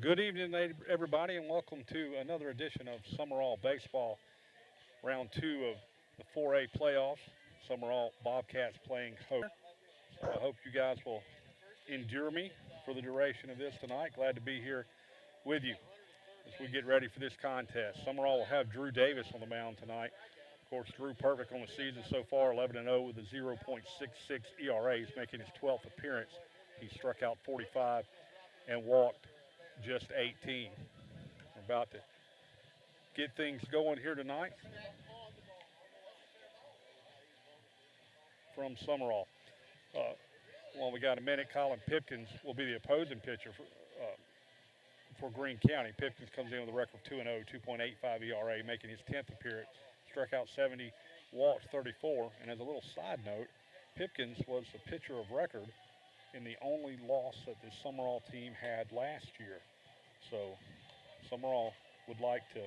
Good evening, everybody, and welcome to another edition of Sumrall Baseball, round two of the 4A playoffs. Sumrall Bobcats playing host. So I hope you guys will endure me for the duration of this tonight. Glad to be here with you as we get ready for this contest. Sumrall will have Drew Davis on the mound tonight. Of course, Drew perfect on the season so far, 11-0 with a 0.66 ERA. He's making his 12th appearance. He struck out 45 and walked just 18. We're about to get things going here tonight from Sumrall. Well, we got a minute. Colin Pipkins will be the opposing pitcher for Greene County. Pipkins comes in with a record of 2-0, 2.85 ERA, making his 10th appearance. Struck out 70, walked 34. And as a little side note, Pipkins was the pitcher of record in the only loss that the Sumrall team had last year. So Sumrall would like to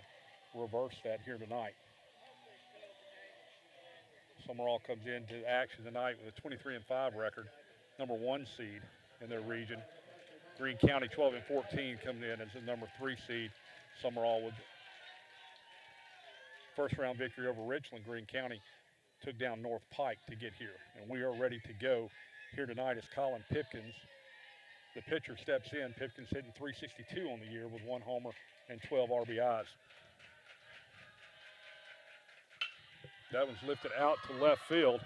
reverse that here tonight. Sumrall comes into action tonight with a 23-5 record, number 1 seed in their region. Greene County 12-14 comes in as the number 3 seed. Sumrall with first round victory over Richland. Greene County took down North Pike to get here, and we are ready to go here tonight as Colin Pipkins, the pitcher, steps in. Pipkins hitting .362 on the year with 1 homer and 12 RBIs. That one's lifted out to left field.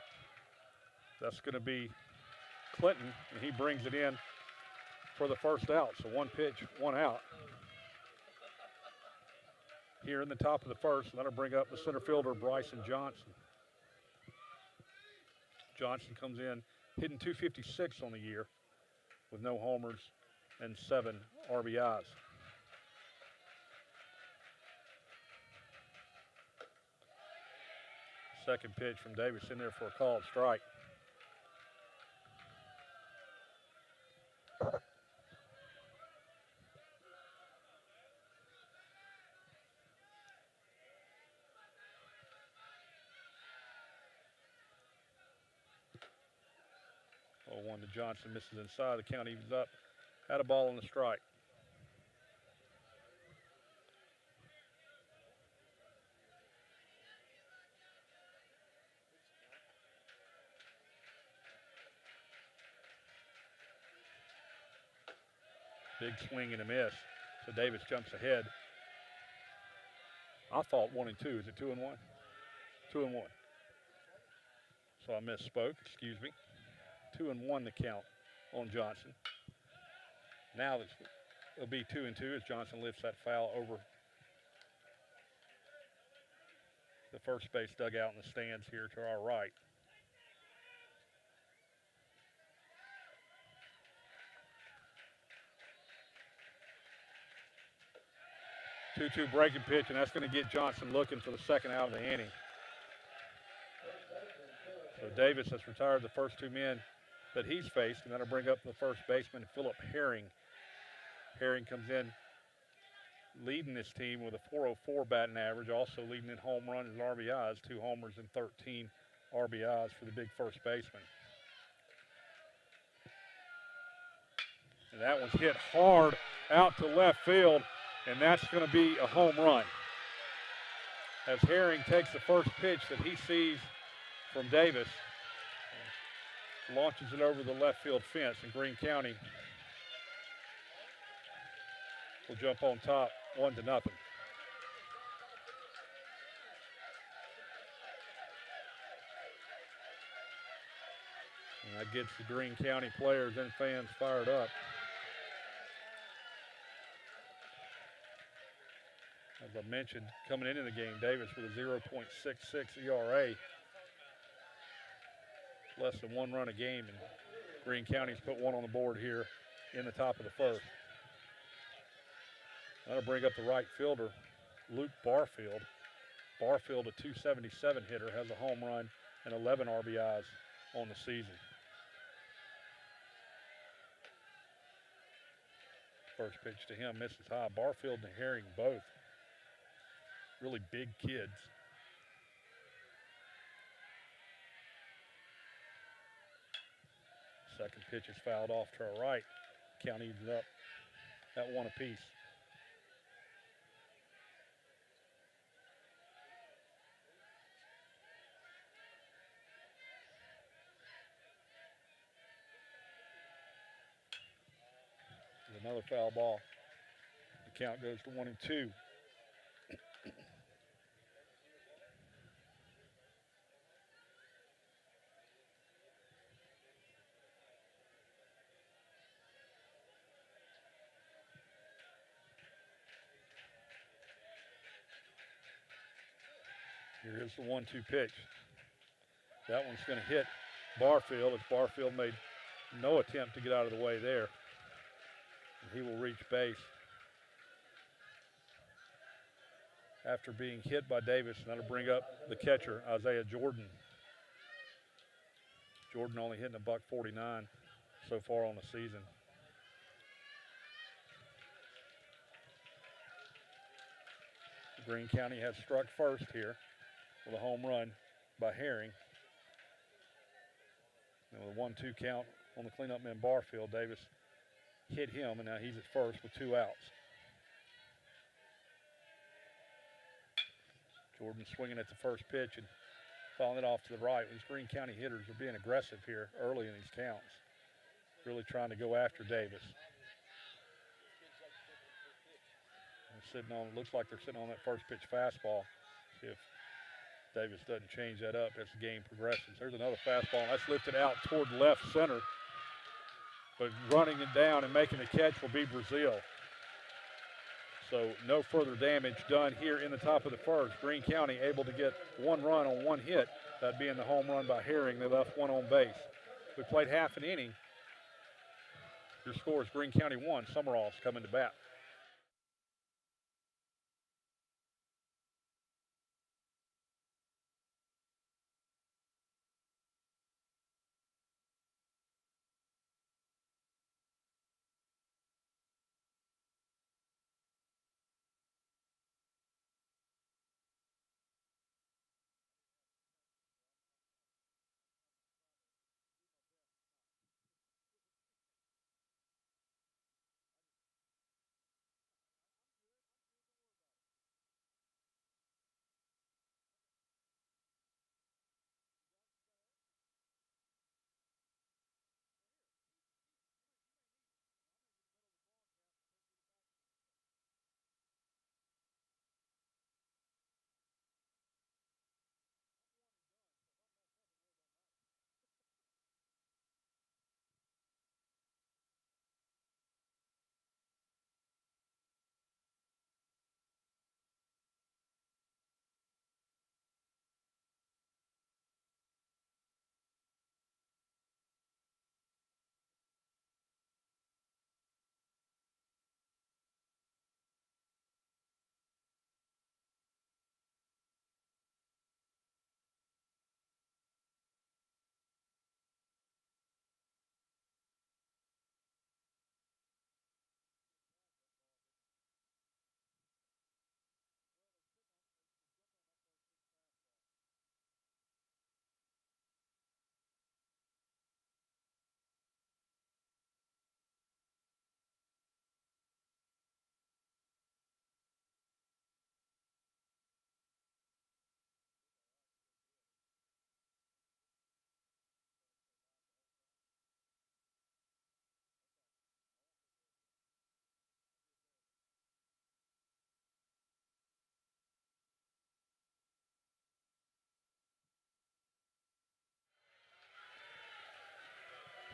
That's going to be Clinton, and he brings it in for the first out. So 1 pitch, 1 out. Here in the top of the first, and that'll bring up the center fielder, Bryson Johnson. Johnson comes in hitting .256 on the year with no homers and 7 RBIs. Second pitch from Davis in there for a called strike. Oh, 1 to Johnson, misses inside. The count evens up. Had a ball on the strike. Big swing and a miss. So Davis jumps ahead. I thought 1 and 2. Is it 2 and 1? 2 and 1. So I misspoke. Excuse me. 2 and 1 the count on Johnson. Now it'll be 2 and 2 as Johnson lifts that foul over the first base dugout in the stands here to our right. 2-2 breaking pitch, and that's going to get Johnson looking for the second out of the inning. So Davis has retired the first 2 men that he's faced, and that'll bring up the first baseman, Philip Herring. Herring comes in leading this team with a .404 batting average, also leading in home runs and RBIs, 2 homers and 13 RBIs for the big first baseman. And that one's hit hard out to left field, and that's going to be a home run. As Herring takes the first pitch that he sees from Davis, launches it over the left field fence, and Greene County will jump on top 1-0. And that gets the Greene County players and fans fired up. As I mentioned, coming into the game, Davis with a 0.66 ERA. Less than 1 run a game, and Greene County's put 1 on the board here in the top of the first. That'll bring up the right fielder, Luke Barfield. Barfield, a .277 hitter, has a home run and 11 RBIs on the season. First pitch to him misses high. Barfield and Herring both really big kids. Second pitch is fouled off to our right. Count evens up at 1 apiece. another foul ball. The count goes to 1-2. Here is the 1-2 pitch. That one's going to hit Barfield, as Barfield made no attempt to get out of the way there. And he will reach base after being hit by Davis, and that'll bring up the catcher, Isaiah Jordan. Jordan only hitting $149 so far on the season. Greene County has struck first here with a home run by Herring. And with a 1-2 count on the cleanup man Barfield, Davis hit him, and now he's at first with 2 outs. Jordan swinging at the first pitch and fouling it off to the right. These Greene County hitters are being aggressive here early in these counts, really trying to go after Davis. Looks like they're sitting on that first pitch fastball. See if Davis doesn't change that up as the game progresses. There's another fastball, and that's lifted out toward left center. But running it down and making the catch will be Brazil. So no further damage done here in the top of the first. Greene County able to get 1 run on 1 hit, that being the home run by Herring. They left 1 on base. We played half an inning. Your score is Greene County 1, Sumrall's coming to bat.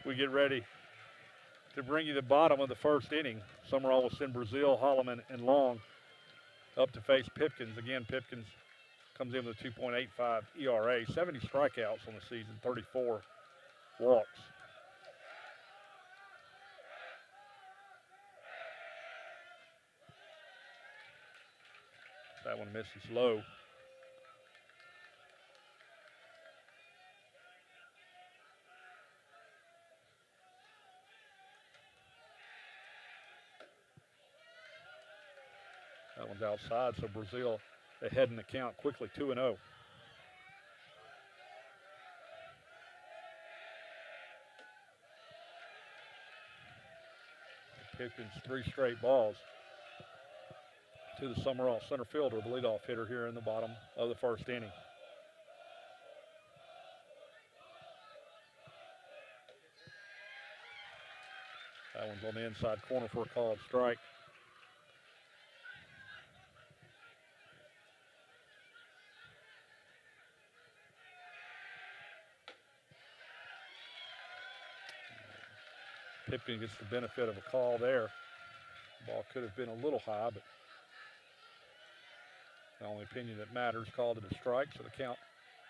We get ready to bring you the bottom of the first inning. Sumrall will send Brazil, Holloman, and Long up to face Pipkins. Again, Pipkins comes in with a 2.85 ERA, 70 strikeouts on the season, 34 walks. That one misses low. That one's outside, so Brazil ahead in the count quickly, 2-0. Pipkins 3 straight balls to the Sumrall center fielder, the leadoff hitter here in the bottom of the first inning. That one's on the inside corner for a called strike. Pipkin gets the benefit of a call there. Ball could have been a little high, but the only opinion that matters called it a strike, so the count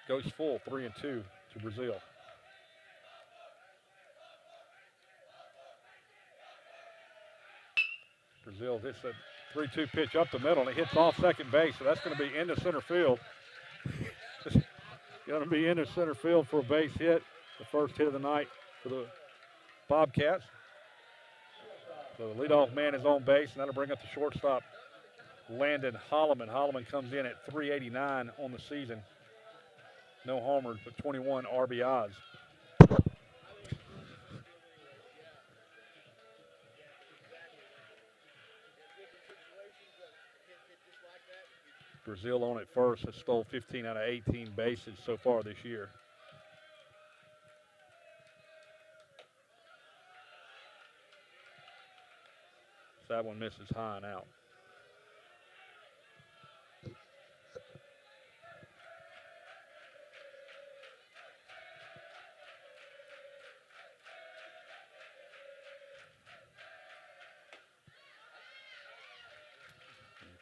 goes full, 3-2 to Brazil. Brazil hits that 3-2 pitch up the middle, and it hits off second base, so that's going to be into center field. It's going to be into center field for a base hit, the first hit of the night for the Bobcats. So the leadoff man is on base, and that'll bring up the shortstop, Landon Holloman. Holloman comes in at 389 on the season. No homers, but 21 RBIs. Brazil on at first has stole 15 out of 18 bases so far this year. So that one misses high and out.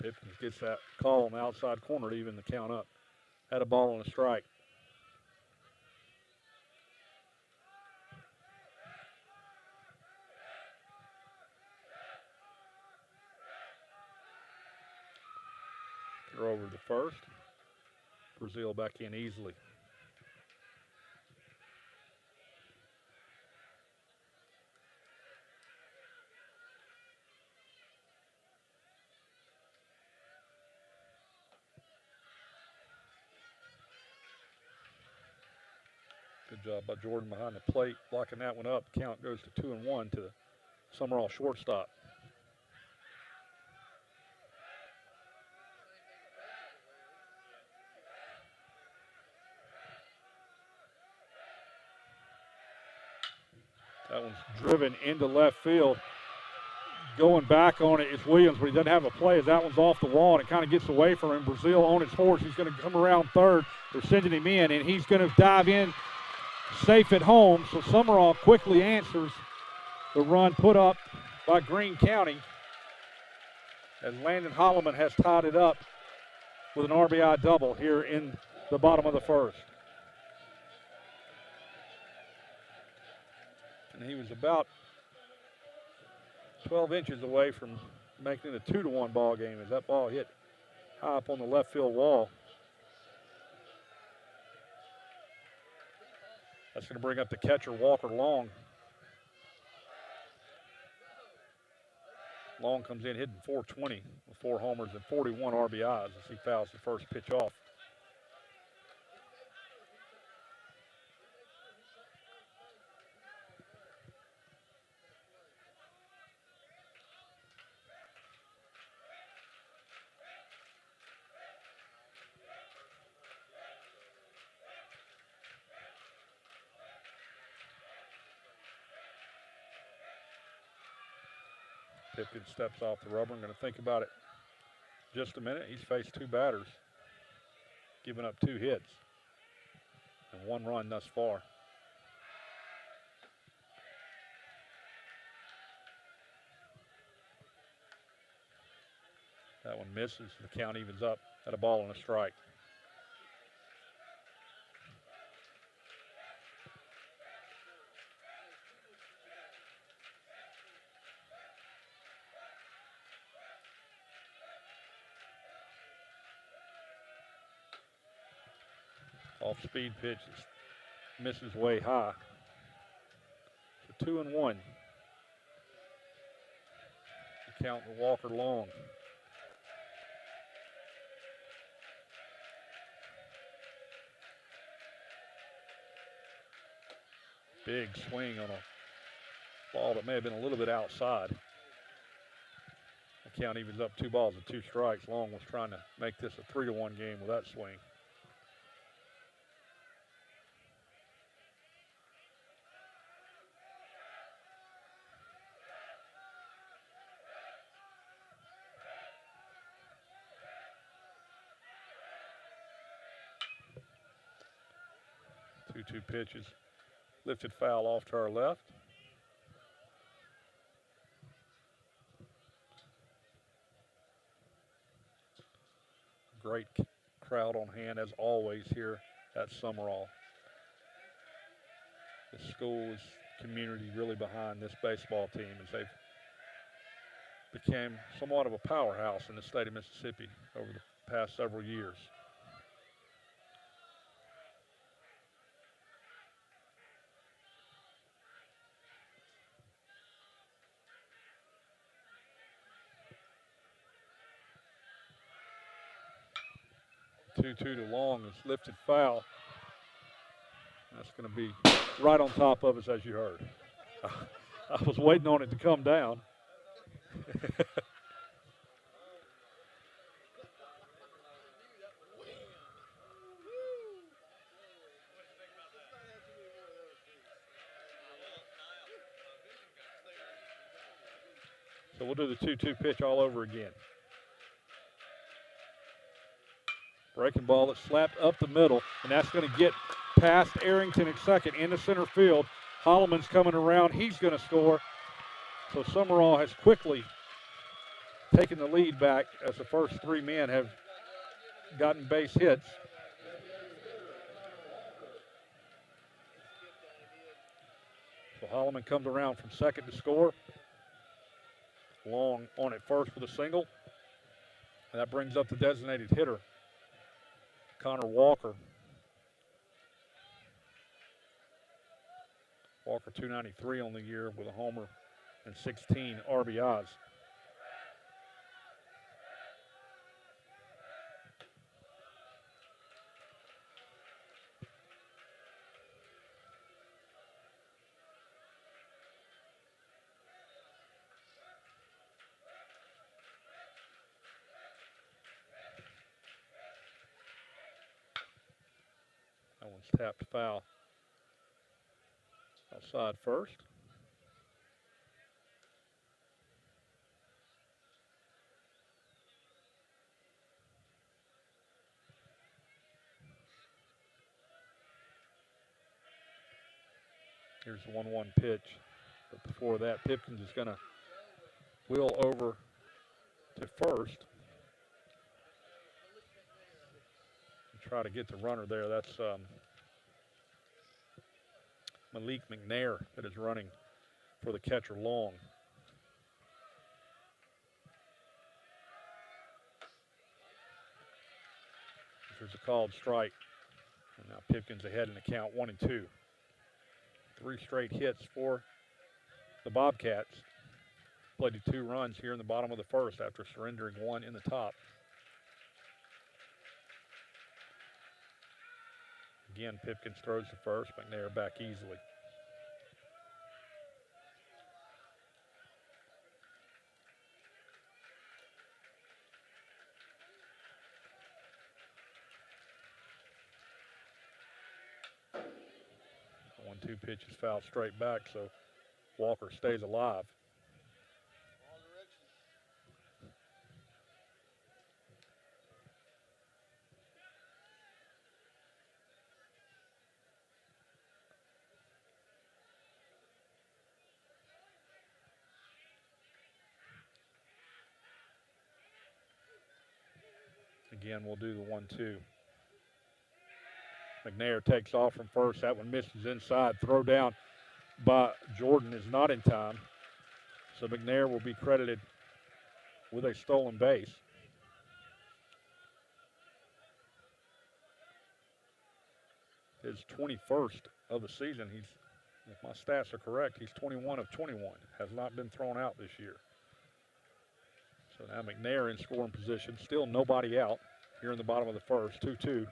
Pipkins gets that call on the outside corner to even the count up. Had a ball and a strike. Throw over the first. Brazil back in easily. Good job by Jordan behind the plate, blocking that one up. Count goes to 2-1 to the Sumrall shortstop. That one's driven into left field. Going back on it is Williams, but he doesn't have a play as that one's off the wall, and it kind of gets away from him. Brazil on its horse. He's going to come around third. They're sending him in, and he's going to dive in safe at home. So Sumrall quickly answers the run put up by Greene County as Landon Holloman has tied it up with an RBI double here in the bottom of the first. And he was about 12 inches away from making it a 2-1 ball game as that ball hit high up on the left field wall. That's going to bring up the catcher, Walker Long. Long comes in hitting .420 with 4 homers and 41 RBIs as he fouls the first pitch off. Pipkin steps off the rubber. I'm going to think about it just a minute. He's faced 2 batters, giving up 2 hits and 1 run thus far. That one misses. The count evens up at a ball and a strike. Off-speed pitch misses way high. So 2-1. The count to Walker Long. Big swing on a ball that may have been a little bit outside. The count evens up 2 balls and 2 strikes. Long was trying to make this a 3-1 game with that swing. 2-2 pitches. Lifted foul off to our left. Great crowd on hand as always here at Sumrall. The school's community really behind this baseball team as they've became somewhat of a powerhouse in the state of Mississippi over the past several years. Two to long is lifted foul. That's going to be right on top of us, as you heard. I was waiting on it to come down. So we'll do the 2-2 pitch all over again. Breaking ball that's slapped up the middle, and that's going to get past Arrington at second into center field. Holloman's coming around. He's going to score. So Sumrall has quickly taken the lead back as the first three men have gotten base hits. So Holloman comes around from second to score. Long on at first with a single. And that brings up the designated hitter, Connor Walker. Walker 293 on the year with a homer and 16 RBIs. That one's tapped foul. Outside first. Here's the 1-1 pitch. But before that, Pipkins is going to wheel over to first and try to get the runner there. That's Malik McNair that is running for the catcher Long. There's a called strike. And now Pipkins ahead in the count 1-2. 3 straight hits for the Bobcats. Played 2 runs here in the bottom of the first after surrendering 1 in the top. Again, Pipkins throws to first. McNair back easily. The 1-2 pitch is fouled straight back, so Walker stays alive. Again, we'll do the 1-2. McNair takes off from first. That one misses inside. Throw down by Jordan is not in time. So McNair will be credited with a stolen base. His 21st of the season. If my stats are correct, he's 21 of 21. Has not been thrown out this year. So now McNair in scoring position. Still nobody out here in the bottom of the first. 2-2 to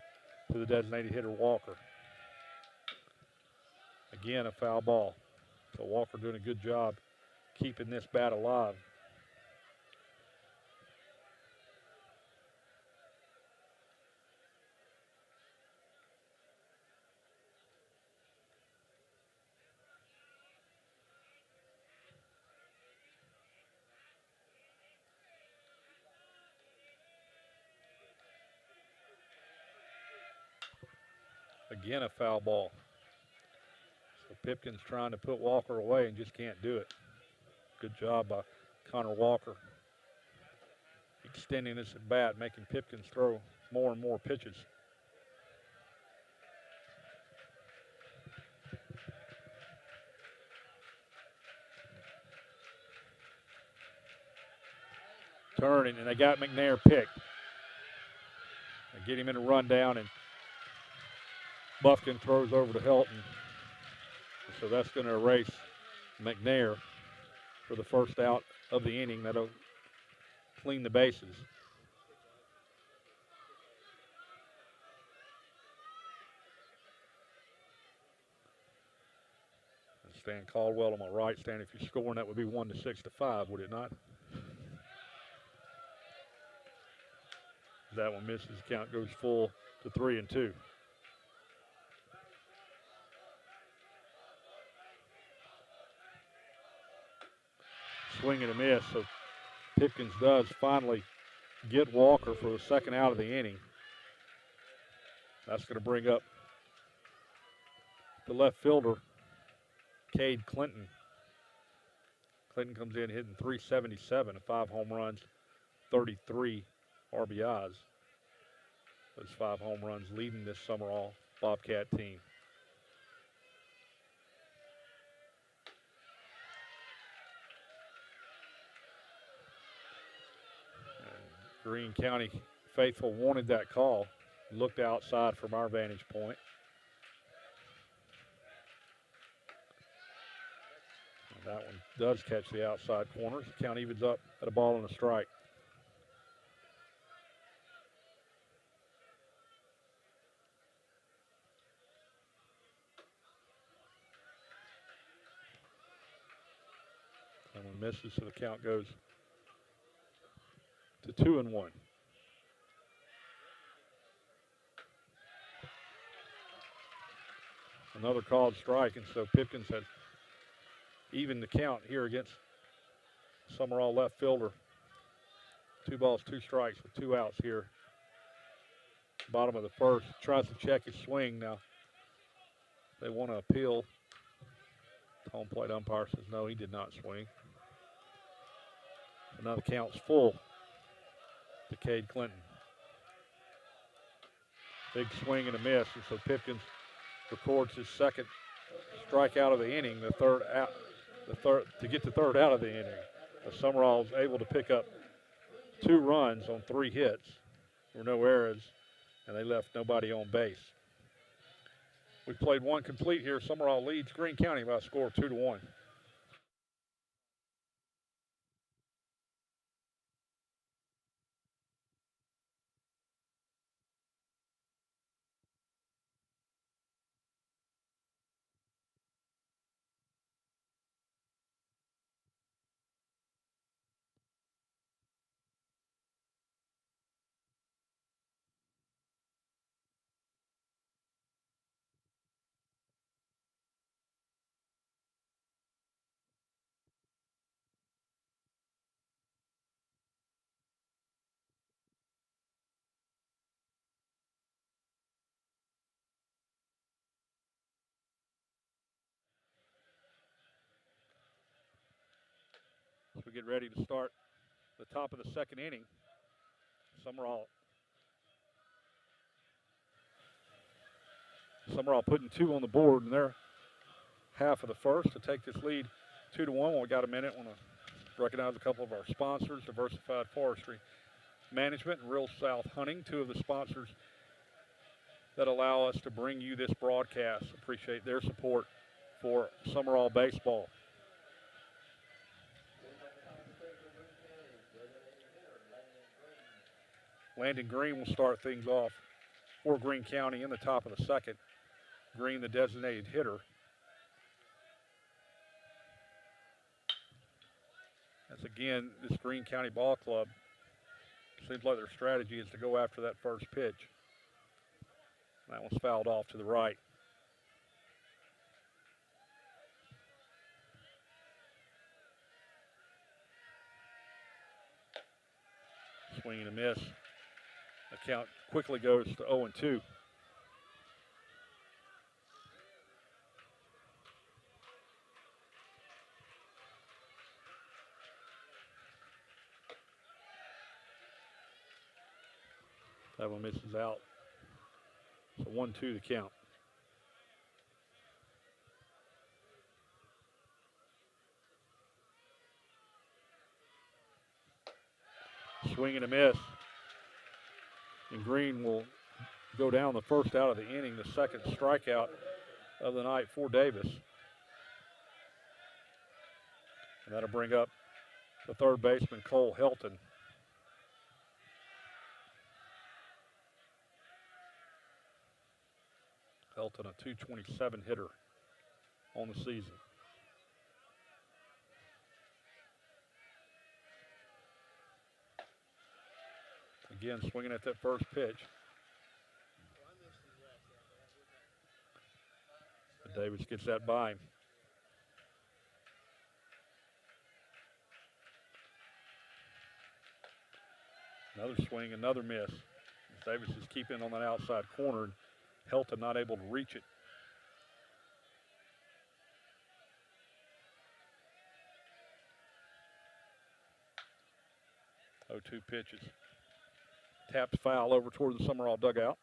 the designated hitter Walker. Again, a foul ball. So Walker doing a good job keeping this bat alive. Again, a foul ball. Pipkins trying to put Walker away and just can't do it. Good job by Connor Walker. Extending this at bat, making Pipkins throw more and more pitches. Turning, and they got McNair picked. They get him in a rundown, and Buffkin throws over to Helton. So that's going to erase McNair for the first out of the inning. That'll clean the bases. And Stan Caldwell on my right. Stan, if you're scoring, that would be 1 to 6 to 5, would it not? That one misses. Count goes full to 3-2. Swing and a miss. So Pipkins does finally get Walker for the second out of the inning. That's going to bring up the left fielder, Cade Clinton. Clinton comes in hitting .377, 5 home runs, 33 RBIs. Those 5 home runs leading this Sumrall Bobcat team. And Greene County faithful wanted that call. Looked outside from our vantage point. And that one does catch the outside corners. The count evens up at a ball and a strike. And one misses, so the count goes to 2-1. Another called strike, and so Pipkins has evened the count here against Sumrall left fielder. 2 balls, 2 strikes with 2 outs here. Bottom of the first. Tries to check his swing. Now they want to appeal. Home plate umpire says no, he did not swing. So now the count's full to Cade Clinton. Big swing and a miss, and so Pipkins records his second strikeout of the inning, to get the third out of the inning. Sumrall was able to pick up 2 runs on 3 hits. There were no errors, and they left nobody on base. We've played 1 complete here. Sumrall leads Greene County by a score of 2-1. As we get ready to start the top of the second inning, Sumrall putting 2 on the board in their half of the first to take this lead 2-1. When we got a minute, I want to recognize a couple of our sponsors: Diversified Forestry Management and Real South Hunting, 2 of the sponsors that allow us to bring you this broadcast. Appreciate their support for Sumrall baseball. Landon Greene will start things off for Greene County in the top of the second. Greene, the designated hitter. As again, this Greene County Ball Club seems like their strategy is to go after that first pitch. That one's fouled off to the right. Swing and a miss. The count quickly goes to 0-2. That one misses out. So 1-2 the count. Swing and a miss. And Greene will go down the first out of the inning, the second strikeout of the night for Davis. And that'll bring up the third baseman, Cole Helton. Helton, a .227 hitter on the season. Again, swinging at that first pitch. But Davis gets that by him. Another swing, another miss. Davis is keeping on that outside corner, and Helton not able to reach it. 0-2 pitches. Tapped foul over toward the Sumrall dugout.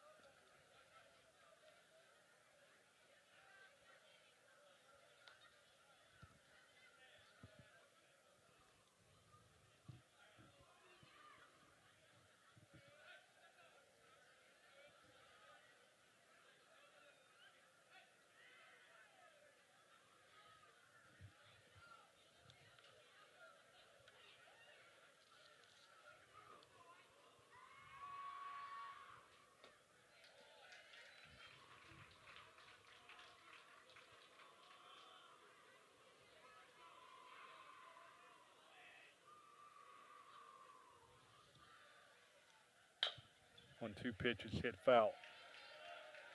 One-two pitches hit foul.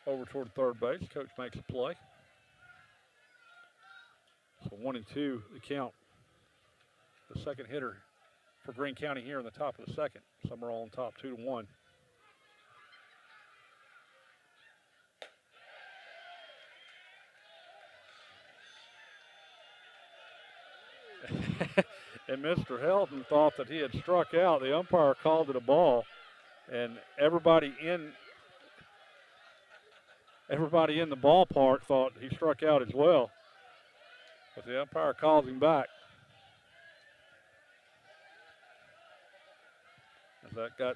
Over toward third base. Coach makes a play. So 1-2 the count. The second hitter for Greene County here in the top of the second. Sumrall on top 2-1. And Mr. Helton thought that he had struck out. The umpire called it a ball. And everybody in the ballpark thought he struck out as well. But the umpire calls him back. As that got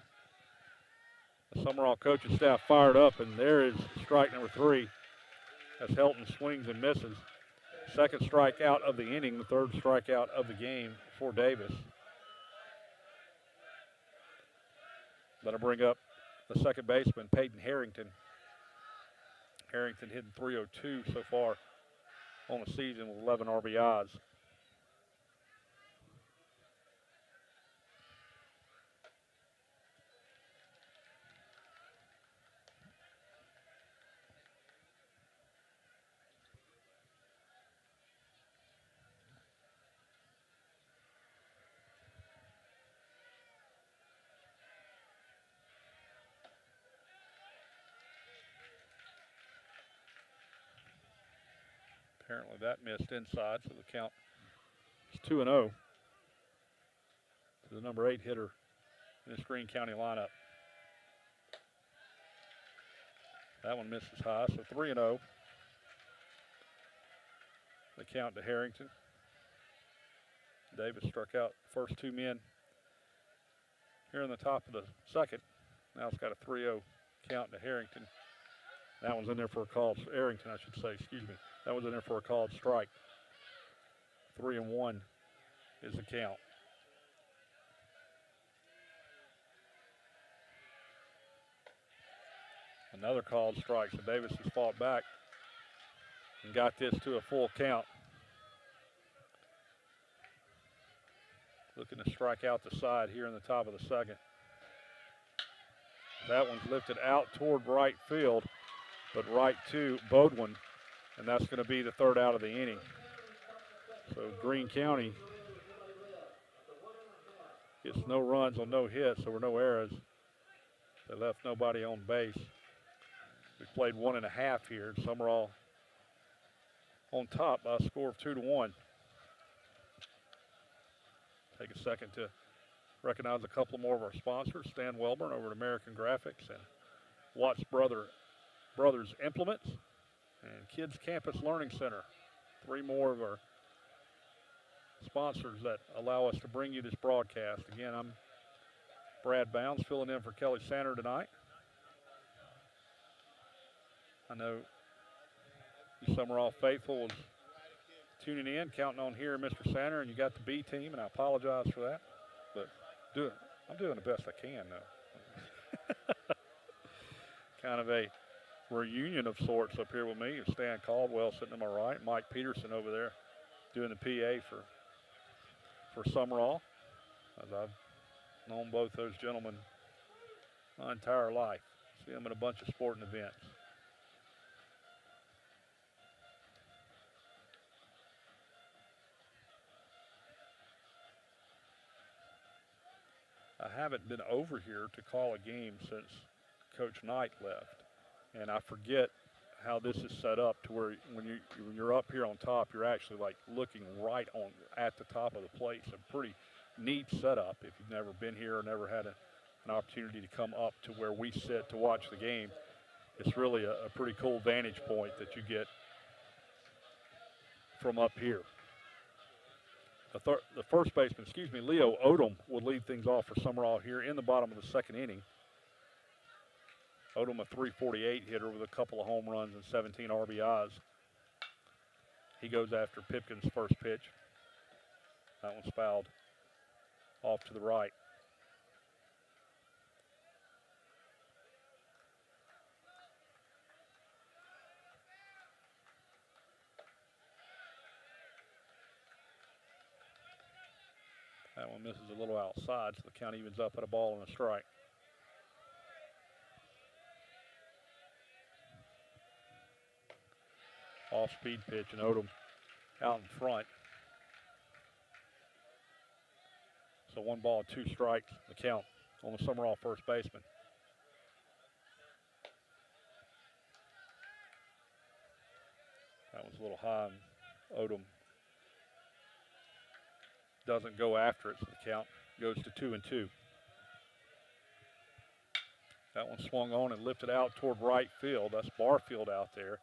the Sumrall coaching staff fired up, and there is strike number 3 as Helton swings and misses. Second strikeout of the inning, the third strikeout of the game for Davis. That'll bring up the second baseman, Peyton Harrington. Harrington hitting .302 so far on the season with 11 RBIs. Apparently that missed inside, so the count is 2-0 to the number 8 hitter in this Greene County lineup. That one misses high, so 3-0. The count to Harrington. Davis struck out first 2 men here in the top of the second. Now it's got a 3-0 count to Harrington. That one's in there for a called, Harrington I should say, excuse me. That was in there for a called strike. 3-1 is the count. Another called strike, so Davis has fought back and got this to a full count. Looking to strike out the side here in the top of the second. That one's lifted out toward right field, but right to Bodwin. And that's going to be the third out of the inning. So Greene County gets no runs on no hits, so we're no errors. They left nobody on base. We played 1.5 here. Sumrall on top by a score of 2-1. Take a second to Recognize a couple more of our sponsors, Stan Welburn over at American Graphics and Watts Brothers Implements and Kids Campus Learning Center. 3 more of our sponsors that allow us to bring you this broadcast. Again, I'm Brad Bounds filling in for Kelly Sander tonight. I know you Sumrall faithful was tuning in, counting on hearing Mr. Sander, and you got the B team, and I apologize for that. But I'm doing the best I can now. Kind of a reunion of sorts up here with me. Stan Caldwell sitting to my right, Mike Peterson over there doing the PA for Sumrall, as I've known both those gentlemen my entire life. See them at a bunch of sporting events. I haven't been over here to call a game since Coach Knight left, and I forget how this is set up to where when you're up here on top, you're actually like looking right on at the top of the plate. It's a pretty neat setup if you've never been here or never had an opportunity to come up to where we sit to watch the game. It's really a pretty cool vantage point that you get from up here. The first baseman, Leo Odom, will lead things off for Sumrall here in the bottom of the second inning. Odom, a .348 hitter with a couple of home runs and 17 RBIs. He goes after Pipkin's first pitch. That one's fouled off to the right. That one misses a little outside, so the count evens up at a ball and a strike. Off-speed pitch, and Odom out in front. So 1 ball, 2 strikes, the count on the Sumrall first baseman. That was a little high, and Odom doesn't go after it, so the count goes to 2-2. That one swung on and lifted out toward right field. That's Barfield out there.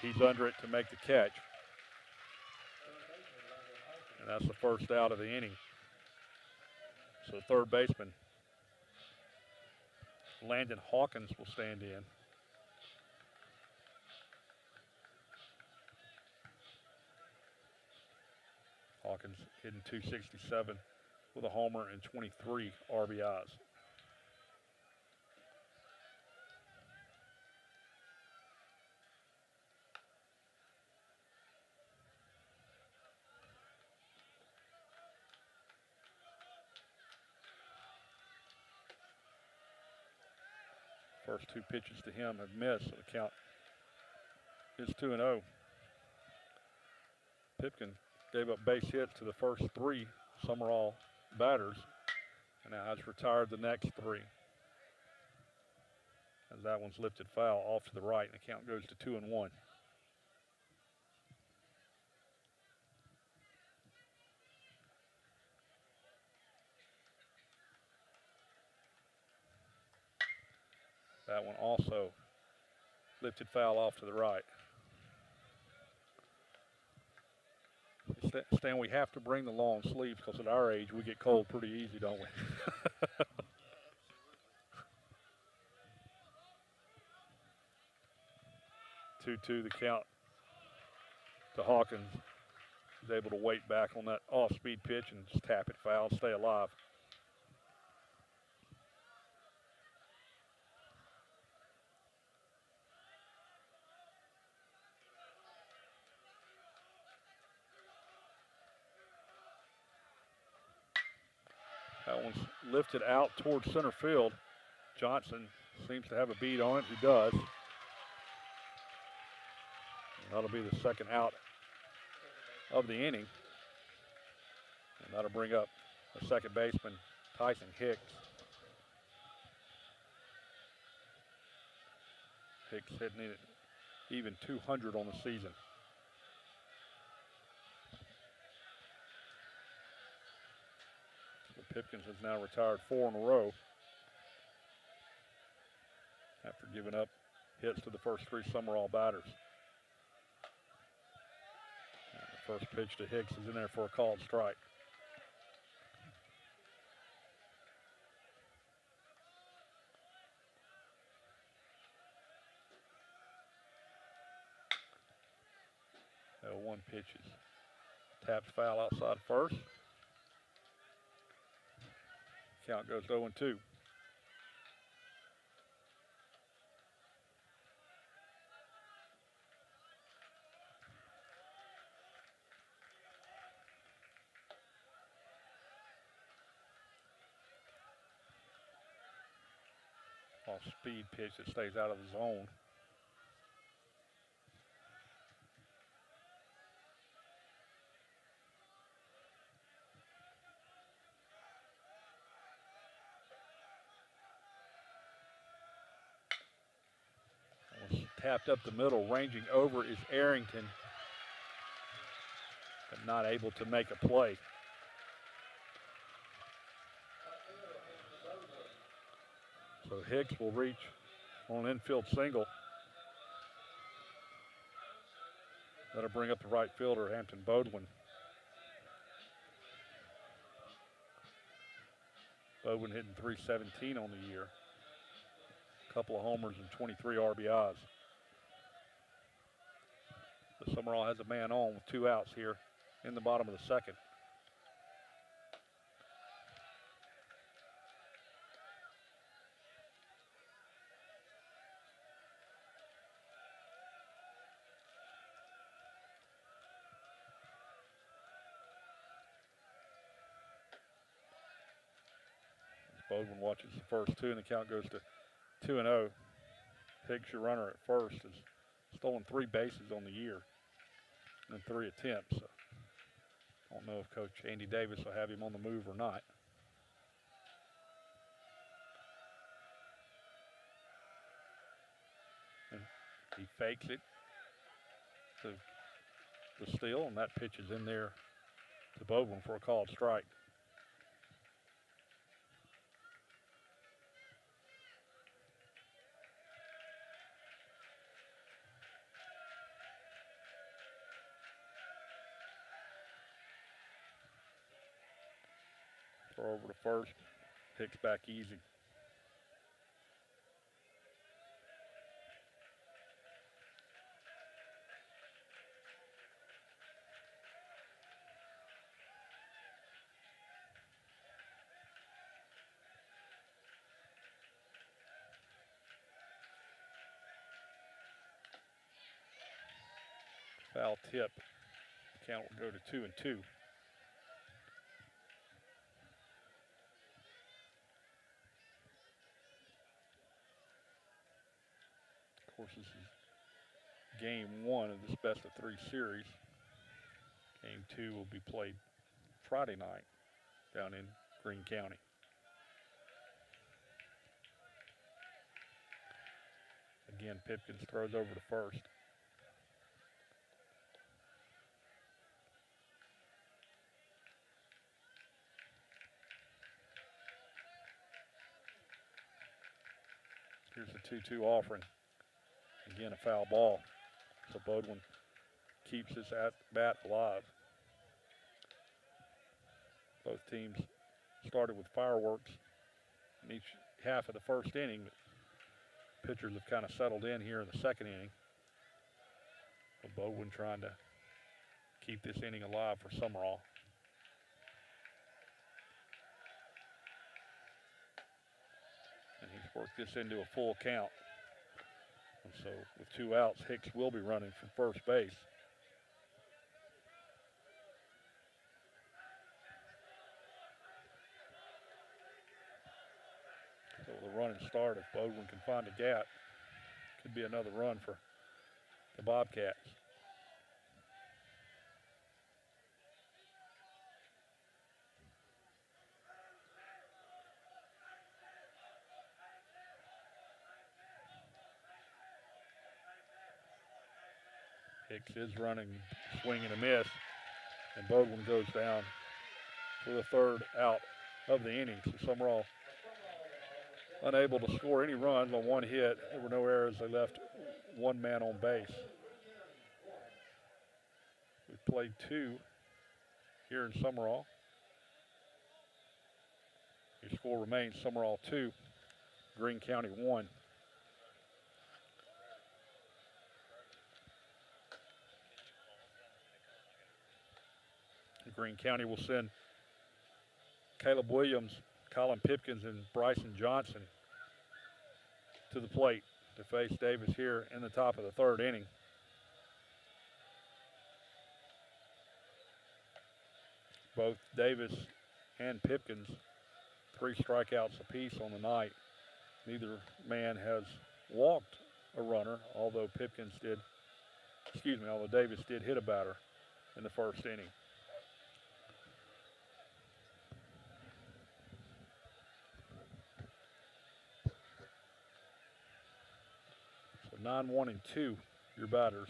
He's under it to make the catch. And that's the first out of the inning. So third baseman, Landon Hawkins, will stand in. Hawkins hitting .267 with a homer and 23 RBIs. First 2 pitches to him have missed, so the count is 2-0. Pipkin gave up base hits to the first 3 Sumrall batters, and now has retired the next 3. As that one's lifted foul off to the right, and the count goes to 2-1. That one also lifted foul off to the right. Stan, we have to bring the long sleeves because at our age we get cold pretty easy, don't we? 2-2 the count to Hawkins. He's able to wait back on that off-speed pitch and just tap it foul, stay alive. That one's lifted out towards center field. Johnson seems to have a beat on it. He does. And that'll be the second out of the inning. And that'll bring up the second baseman, Tyson Hicks. Hicks hitting it even 200 on the season. The Pipkins has now retired 4 in a row after giving up hits to the first 3 Sumrall batters. And the first pitch to Hicks is in there for a called strike. One pitch is tapped foul outside first. Count goes 0-2. Off-speed pitch that stays out of the zone. Tapped up the middle, ranging over is Arrington, but not able to make a play. So Hicks will reach on an infield single. That'll bring up the right fielder, Hampton Bodwin. Bodwin hitting .317 on the year. A couple of homers and 23 RBIs. The Sumrall has a man on with 2 outs here in the bottom of the second. Bodwin watches the first 2, and the count goes to 2-0. Hicks, your runner at first, has stolen 3 bases on the year in 3 attempts. So I don't know if Coach Andy Davis will have him on the move or not. And he fakes it to the steal, and that pitch is in there to Bodwin for a called strike. Throw over to first. Hicks back easy. Foul tip. Count will go to 2-2. Of course, this is game 1 of this best-of-3 series. Game 2 will be played Friday night down in Greene County. Again, Pipkins throws over to first. Here's the 2-2 offering. Again, a foul ball. So Bodwin keeps his at-bat alive. Both teams started with fireworks in each half of the first inning, but pitchers have kind of settled in here in the second inning. But Bodwin trying to keep this inning alive for Sumrall. And he's worked this into a full count. And so with 2 outs, Hicks will be running from first base. So with a running start, if Bodwin can find a gap, could be another run for the Bobcats. Hicks is running, swing and a miss, and Bodwin goes down for the 3rd out of the inning. So Sumrall unable to score any runs on one hit. There were no errors. They left one man on base. We played 2 here in Sumrall. Your score remains Sumrall 2, Greene County 1. Greene County will send Caleb Williams, Colin Pipkins, and Bryson Johnson to the plate to face Davis here in the top of the 3rd inning. Both Davis and Pipkins, 3 strikeouts apiece on the night. Neither man has walked a runner, although Davis did hit a batter in the 1st inning. So 9-1 and 2, your batters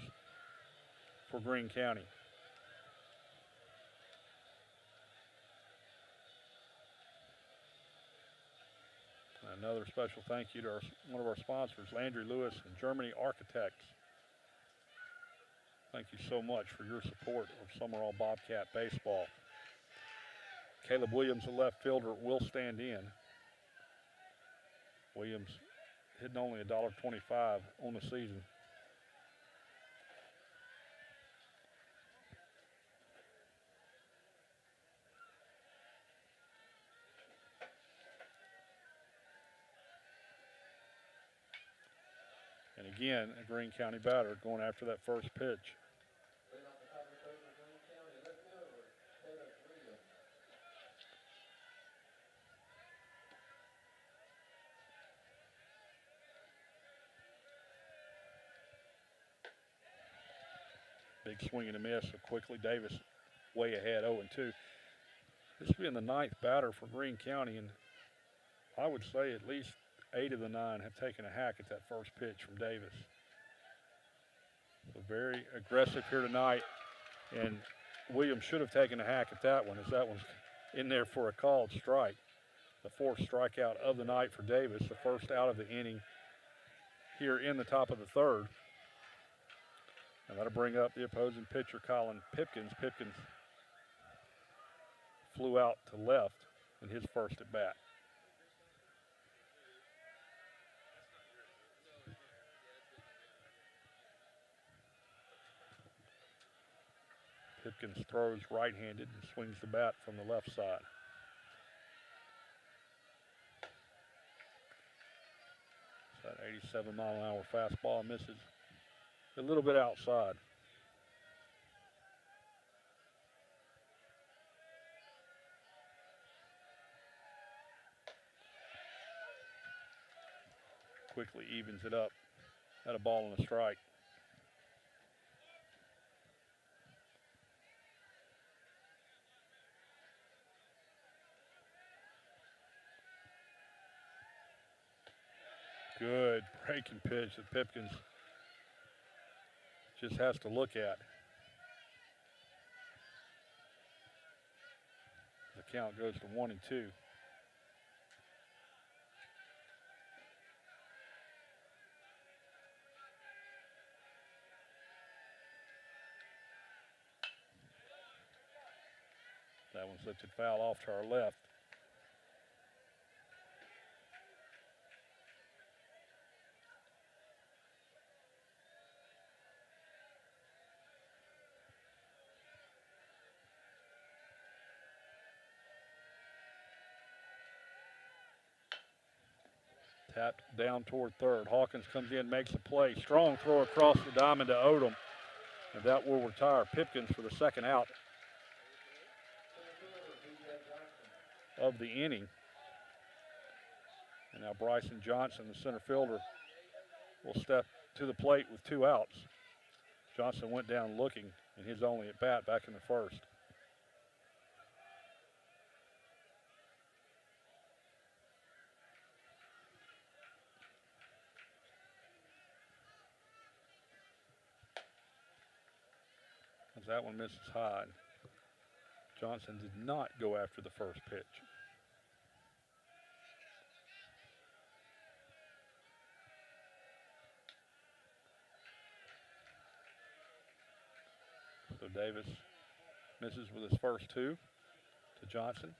for Greene County. Another special thank you to one of our sponsors, Landry Lewis and Germany Architects. Thank you so much for your support of Sumrall Bobcat baseball. Caleb Williams, the left fielder, will stand in. Williams hitting only $1.25 on the season. And again, a Greene County batter going after that first pitch. Big swing and a miss. So quickly Davis way ahead, 0-2. This will be in the 9th batter for Greene County, and I would say at least 8 of the 9 have taken a hack at that first pitch from Davis. So very aggressive here tonight, and Williams should have taken a hack at that one, as that one's in there for a called strike. The 4th strikeout of the night for Davis, the first out of the inning here in the top of the 3rd. And that'll bring up the opposing pitcher, Colin Pipkins. Pipkins flew out to left in his first at bat. Pipkins throws right-handed and swings the bat from the left side. That 87-mile-an-hour fastball misses a little bit outside. Quickly evens it up at a ball and a strike. Good breaking pitch that Pipkins just has to look at. The count goes to 1-2. That one's lifted foul off to our left. Tapped down toward third. Hawkins comes in, makes a play. Strong throw across the diamond to Odom. And that will retire Pipkins for the second out of the inning. And now Bryson Johnson, the center fielder, will step to the plate with 2 outs. Johnson went down looking in his only at bat back in the first. As that one misses high. Johnson did not go after the first pitch. Davis misses with his first two to Johnson.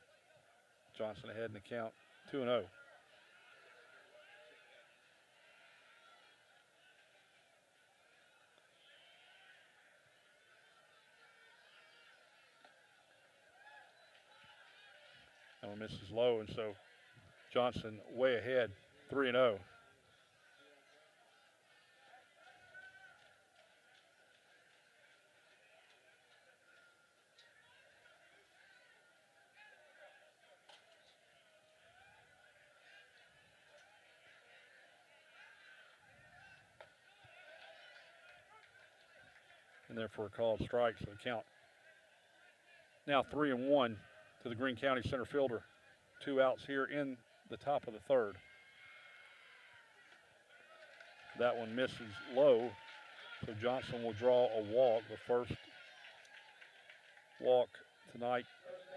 Johnson ahead in the count 2-0. That one misses low, and so Johnson way ahead, 3-0. And therefore a called strike, so the count now 3-1 to the Greene County center fielder. 2 outs here in the top of the third. That one misses low, so Johnson will draw a walk, the first walk tonight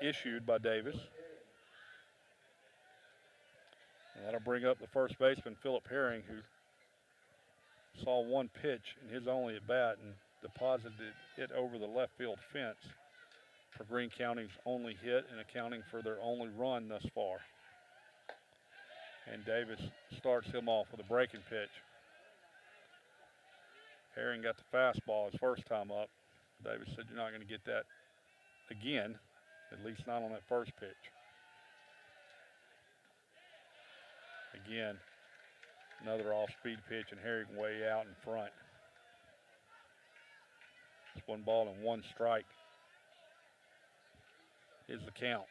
issued by Davis. And that'll bring up the first baseman, Philip Herring, who saw one pitch in his only at bat and deposited it over the left field fence for Greene County's only hit and accounting for their only run thus far. And Davis starts him off with a breaking pitch. Herring got the fastball his first time up. Davis said, "You're not going to get that again, at least not on that first pitch." Again, another off-speed pitch, and Herring way out in front. It's 1-1 strike is the count.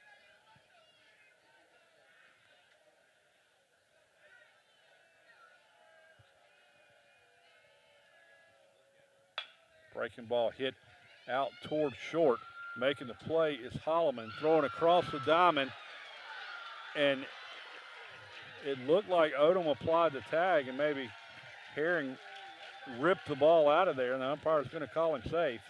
Breaking ball hit out toward short. Making the play is Holloman, throwing across the diamond, and it looked like Odom applied the tag, and maybe Herring ripped the ball out of there, and the umpire is going to call him safe.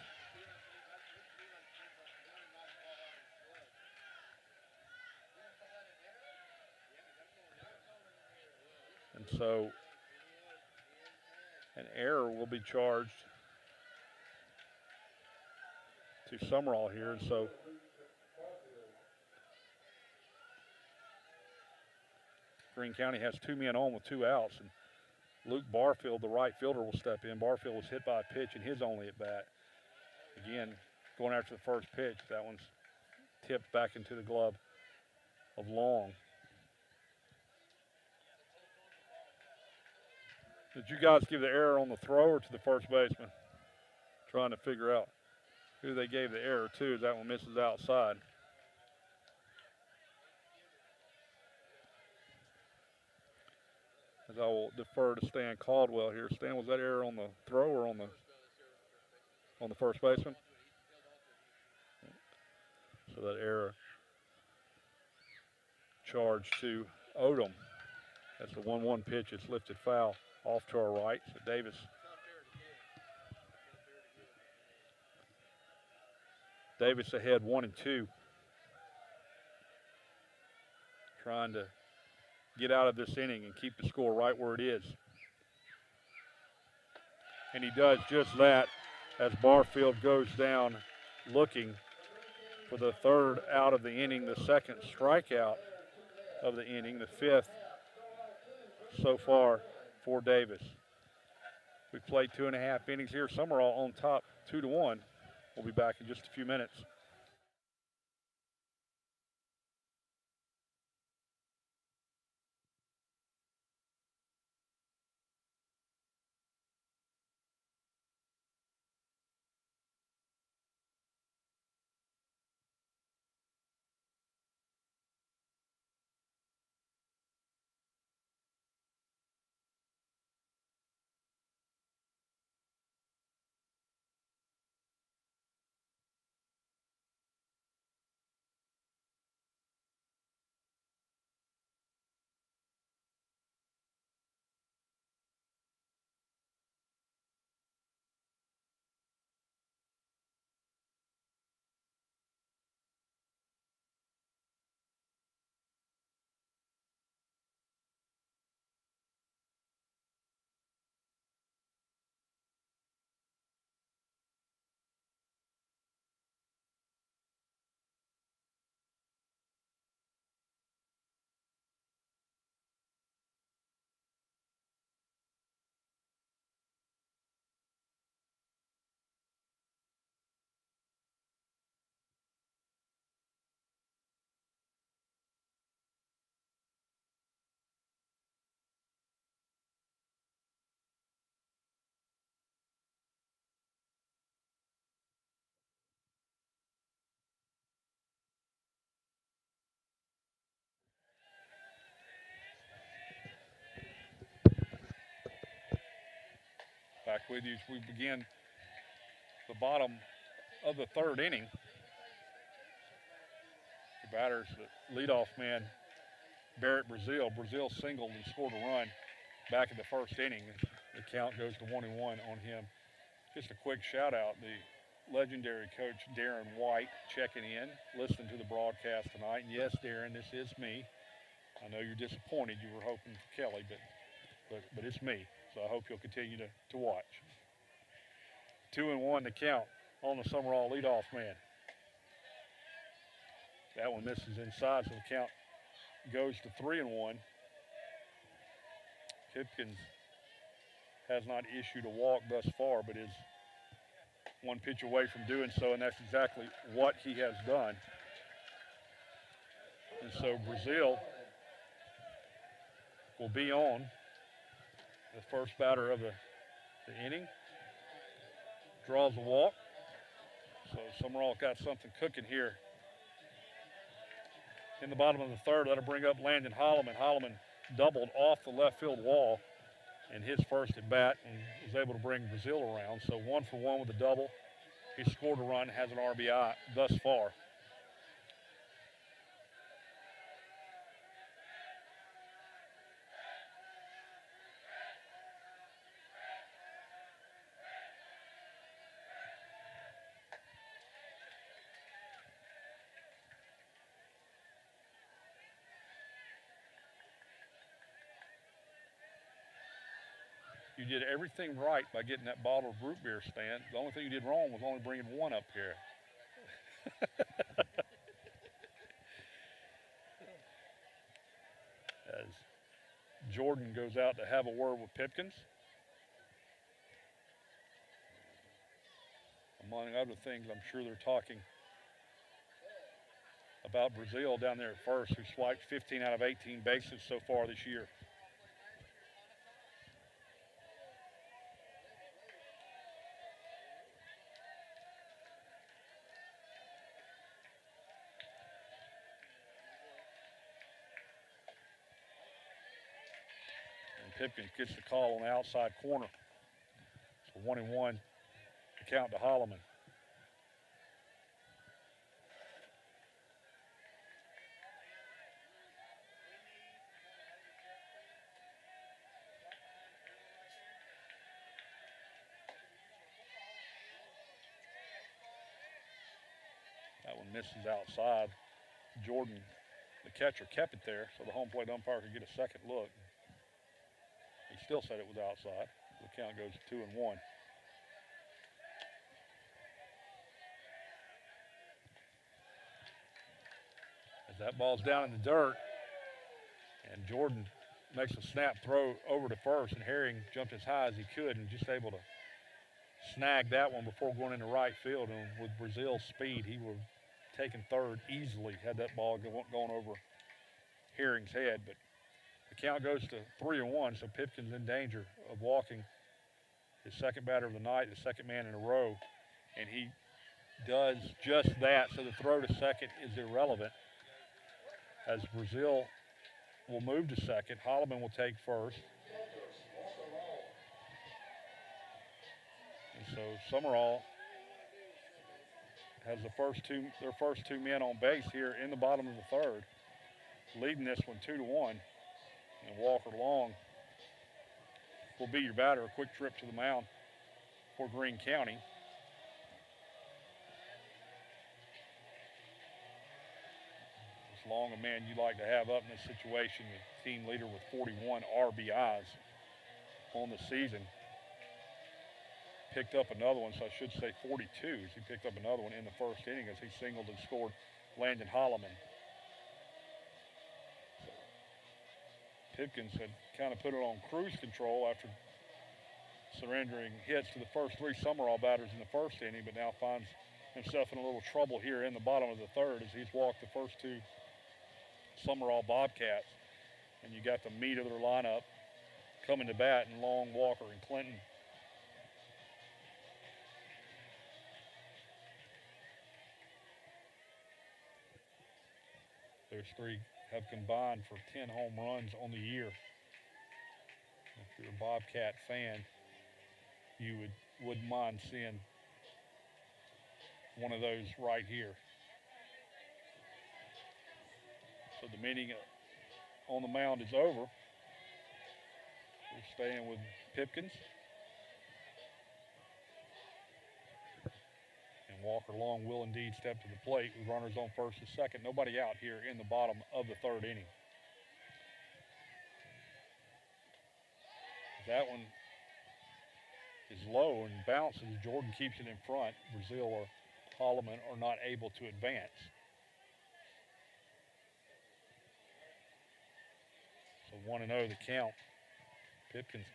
And so an error will be charged to Sumrall here, and so Greene County has 2 men on with 2 outs, and Luke Barfield, the right fielder, will step in. Barfield was hit by a pitch in his only at bat. Again, going after the first pitch, that one's tipped back into the glove of Long. Did you guys give the error on the thrower to the first baseman? Trying to figure out who they gave the error to. That one misses outside. As I will defer to Stan Caldwell here. Stan, was that error on the throw or on the first baseman? So that error charged to Odom. That's the 1-1 pitch. It's lifted foul off to our right. So Davis ahead 1-2. Trying to get out of this inning and keep the score right where it is. And he does just that as Barfield goes down looking for the third out of the inning, the second strikeout of the inning, the 5th so far for Davis. We played 2.5 innings here. Sumrall on top 2-1. We'll be back in just a few minutes. back with you as we begin the bottom of the third inning. The batter's the leadoff man, Barrett Brazil. Brazil singled and scored a run back in the first inning. The count goes to 1-1 on him. Just a quick shout out, the legendary coach Darren White checking in, listening to the broadcast tonight. And yes, Darren, this is me. I know you're disappointed. You were hoping for Kelly, but it's me. So I hope you'll continue to watch. 2-1 the count on the Sumrall leadoff man. That one misses inside, so the count goes to 3-1. Pipkins has not issued a walk thus far, but is one pitch away from doing so, and that's exactly what he has done. And so Brazil will be on, the first batter of the inning. Draws a walk. So Sumrall got something cooking here. In the bottom of the third, that'll bring up Landon Holloman. Holloman doubled off the left field wall in his first at bat and was able to bring Brazil around. So 1 for 1 with a double. He scored a run, has an RBI thus far. You did everything right by getting that bottle of root beer stand. The only thing you did wrong was only bringing one up here. As Jordan goes out to have a word with Pipkins. Among other things, I'm sure they're talking about Brazil down there at first, who swiped 15 out of 18 bases so far this year. Pipkins gets the call on the outside corner. So 1-1, the count to Holloman. That one misses outside. Jordan, the catcher, kept it there so the home plate umpire could get a second look. He still said it was outside. The count goes to 2-1. As that ball's down in the dirt, and Jordan makes a snap throw over to first, and Herring jumped as high as he could and just able to snag that one before going into right field. And with Brazil's speed, he would have taken third easily had that ball going over Herring's head. But the count goes to 3-1, so Pipkins in danger of walking his second batter of the night, the second man in a row, and he does just that. So the throw to second is irrelevant, as Brazil will move to second. Holloman will take first. And so Sumrall has their first two men on base here in the bottom of the third, leading this one 2-1. And Walker Long will be your batter. A quick trip to the mound for Greene County. It's Long, a man you like to have up in this situation, the team leader with 41 RBIs on the season. Picked up another one, so I should say 42. He picked up another one in the first inning as he singled and scored Landon Holloman. Pipkins had kind of put it on cruise control after surrendering hits to the first three Sumrall batters in the first inning, but now finds himself in a little trouble here in the bottom of the third as he's walked the first two Sumrall Bobcats. And you got the meat of their lineup coming to bat in Long, Walker, and Clinton. Those three have combined for 10 home runs on the year. If you're a Bobcat fan, you wouldn't mind seeing one of those right here. So the meeting on the mound is over. We're staying with Pipkins. And Walker Long will indeed step to the plate with runners on first and second. Nobody out here in the bottom of the third inning. That one is low and bounces. Jordan keeps it in front. Brazil or Holloman are not able to advance. So 1-0 the count. Pipkins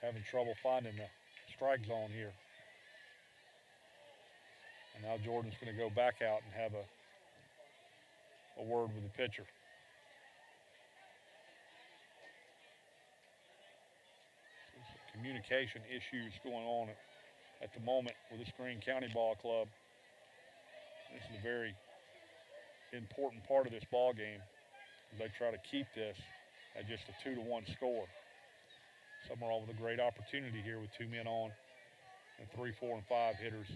having trouble finding the strike zone here. And now Jordan's going to go back out and have a word with the pitcher. Some communication issues going on at the moment with this Greene County Ball Club. This is a very important part of this ball game as they try to keep this at just a 2-1 score. Sumrall with a great opportunity here with 2 men on and 3, 4, and 5 hitters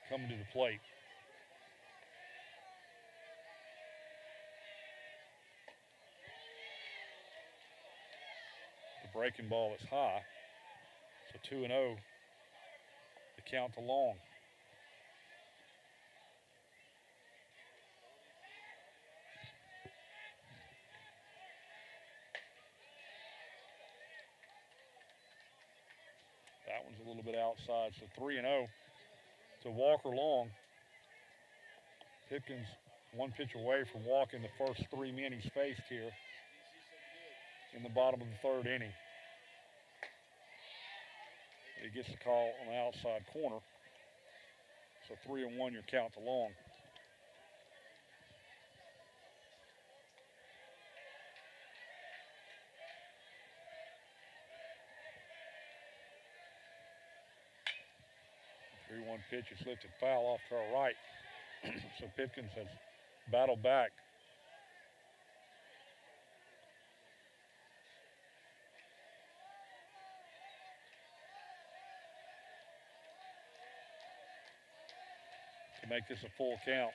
coming to the plate. The breaking ball is high, so 2-0. The count to Long. That one's a little bit outside, so 3-0 to Walker Long. Pipkins 1 pitch away from walking the first 3 men he's faced here in the bottom of the third inning. He gets the call on the outside corner. So 3-1 your count to Long. The 3-1 pitch is lifted foul off to our right. So Pipkins has battled back. To make this a full count.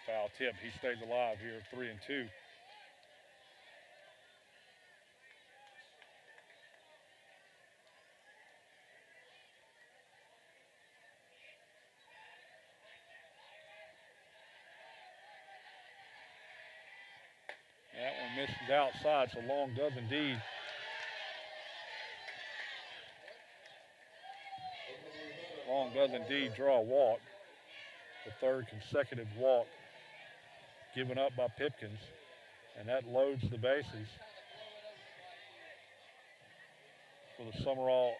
Foul tip. He stays alive here, 3-2. That one misses outside, so Long does indeed draw a walk. The third consecutive walk given up by Pipkins, and that loads the bases for the Sumrall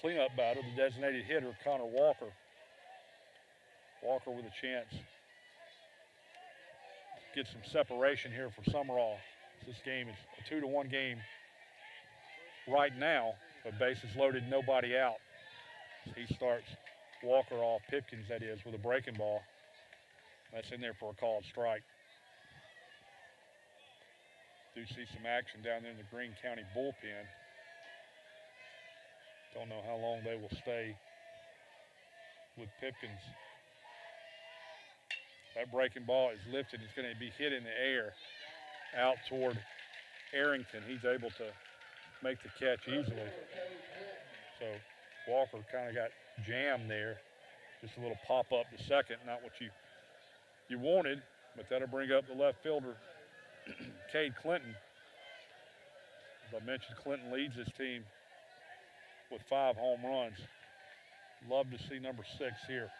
cleanup batter, the designated hitter, Connor Walker. Walker with a chance to get some separation here for Sumrall. This game is a 2-1 game right now, but bases loaded, nobody out. He starts Walker off, Pipkins that is, with a breaking ball. That's in there for a called strike. Do see some action down there in the Greene County bullpen. Don't know how long they will stay with Pipkins. That breaking ball is lifted. It's going to be hit in the air out toward Arrington. He's able to make the catch easily. So Walker kind of got jammed there. Just a little pop up to second. Not what you wanted, but that'll bring up the left fielder, Cade Clinton. As I mentioned, Clinton leads this team with 5 home runs. Love to see number 6 here.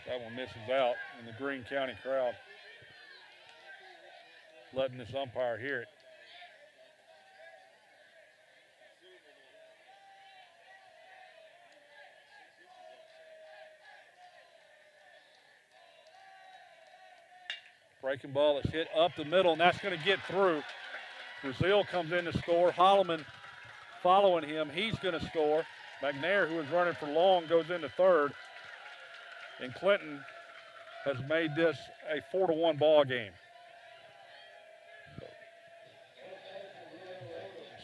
That one misses out, and the Greene County crowd letting this umpire hear it. Breaking ball is hit up the middle, and that's going to get through. Brazil comes in to score. Holloman following him. He's going to score. McNair, who is running for Long, goes into third. And Clinton has made this a 4-1 ball game.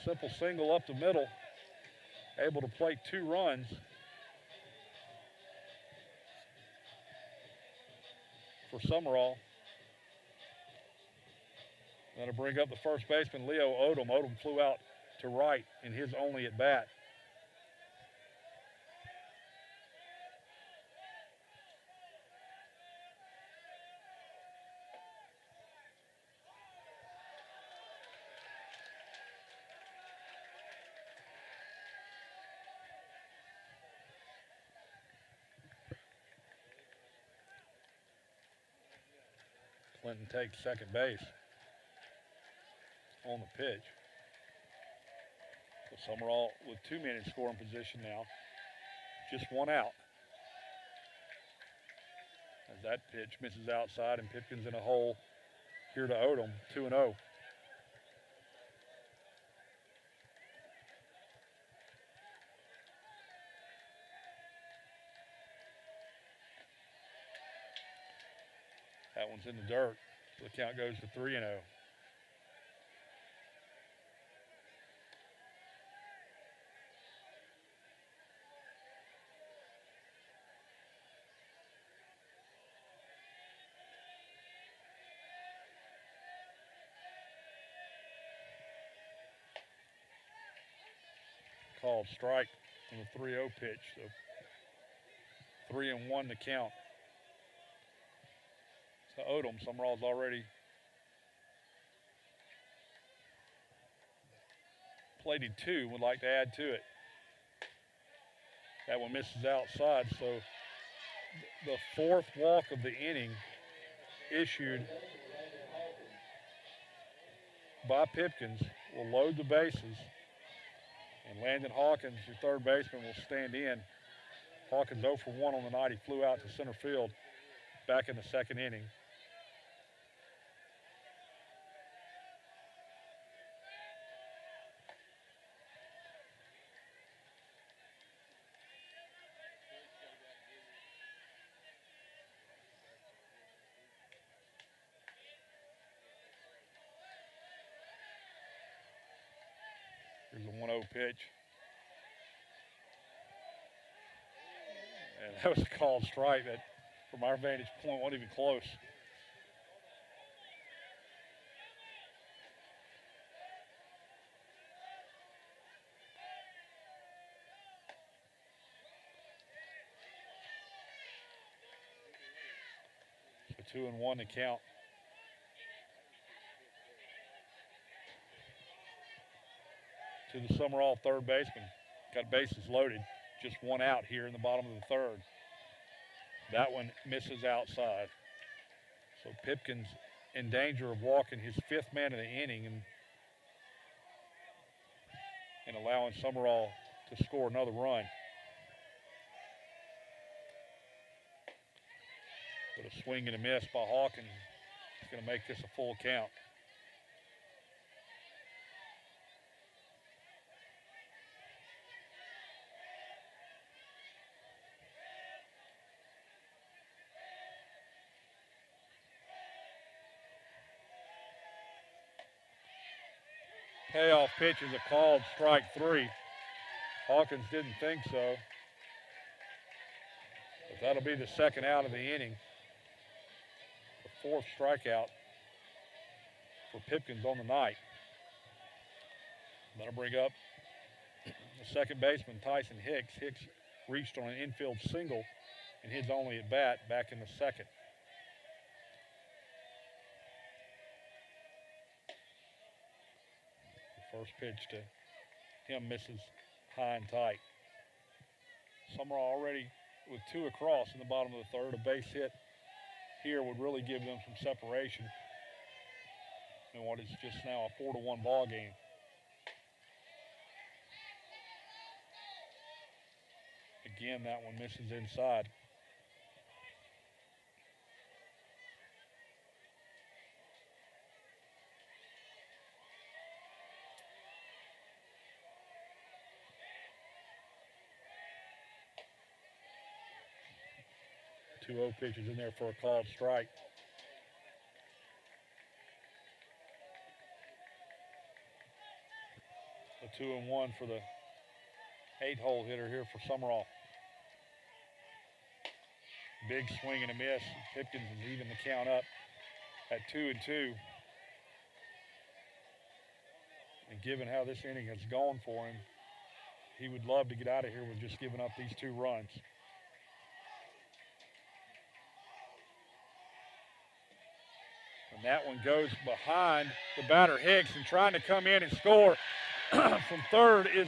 Simple single up the middle, able to play 2 runs. For Sumrall. That'll bring up the first baseman, Leo Odom. Odom flew out to right in his only at bat. Clinton takes second base on the pitch. So Sumrall with 2 men in scoring position now. Just 1 out. As that pitch misses outside and Pipkins in a hole here to Odom, 2-0. That one's in the dirt. The count goes to 3-0. Called strike on the 3-0 pitch. So 3-1 to count. To Odom. Sumrall's already plated 2, would like to add to it. That one misses outside, so the 4th walk of the inning issued by Pipkins will load the bases, and Landon Hawkins, your third baseman, will stand in. Hawkins 0 for 1 on the night. He flew out to center field back in the 2nd inning. Here's a 1-0 pitch. And that was a called strike that, from our vantage point, wasn't even close. So 2-1 to count. To the Sumrall third baseman. Got bases loaded. Just 1 out here in the bottom of the 3rd. That one misses outside. So Pipkins in danger of walking his 5th man of the inning and allowing Sumrall to score another run. But a swing and a miss by Hawkins is going to make this a full count. Payoff pitch is a called strike 3. Hawkins didn't think so. But that'll be the 2nd out of the inning. The 4th strikeout for Pipkins on the night. That'll bring up the 2nd baseman, Tyson Hicks. Hicks reached on an infield single in his only at bat back in the 2nd. First pitch to him misses high and tight. Sumrall already with 2 across in the bottom of the 3rd. A base hit here would really give them some separation in what is just now a 4-1 ball game. Again, that one misses inside. 2-0 pitches in there for a called strike. A 2-1 for the 8-hole hitter here for Sumrall. Big swing and a miss. Pipkins has evened the count up at 2-2. And given how this inning has gone for him, he would love to get out of here with just giving up these 2 runs. And that one goes behind the batter Hicks, and trying to come in and score from third is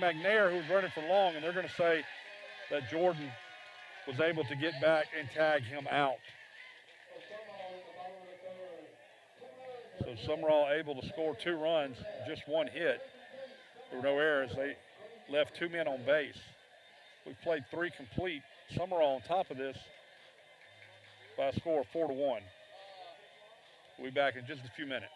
McNair, who's running for long, and they're going to say that Jordan was able to get back and tag him out. So Sumrall able to score 2 runs, just 1 hit. There were no errors. They left 2 men on base. We've played 3 complete. Sumrall on top of this by a score of 4-1. We'll be back in just a few minutes.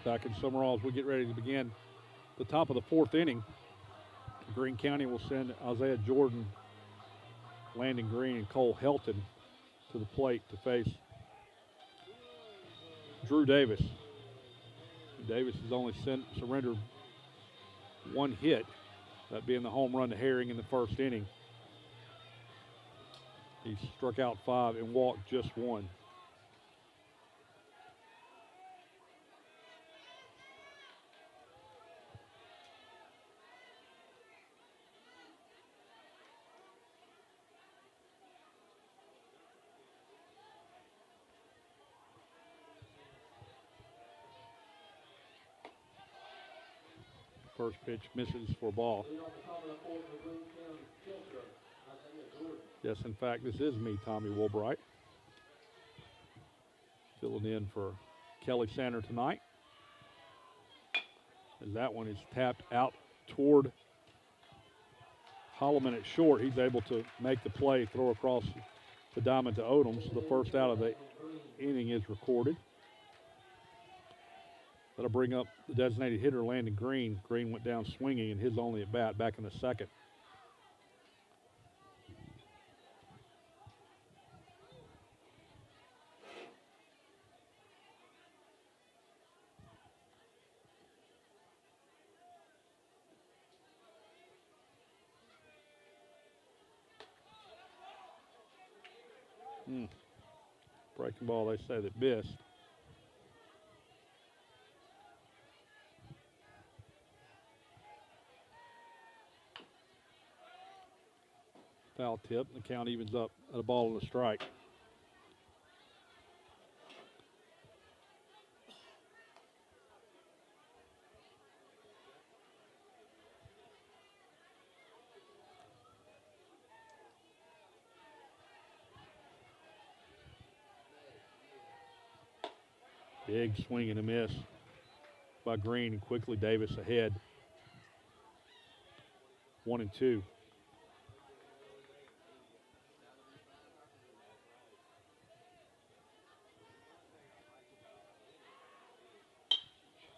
Back in Sumrall as we get ready to begin the top of the 4th inning. Greene County will send Isaiah Jordan, Landon Greene, and Cole Helton to the plate to face Drew Davis. Davis has only surrendered 1 hit, that being the home run to Herring in the 1st inning. He struck out 5 and walked just 1. First pitch misses for a ball. Yes, in fact, this is me, Tommy Woolbright, filling in for Kelly Sander tonight. As that one is tapped out toward Holloman at short, he's able to make the play, throw across the diamond to Odom. So the first out of the inning is recorded. That'll bring up the designated hitter, Landon Greene. Greene went down swinging in his only at bat back in the 2nd. Breaking ball, they say that missed. Foul tip. The count evens up at a ball and a strike. Big swing and a miss by Greene, and quickly Davis ahead. 1-2.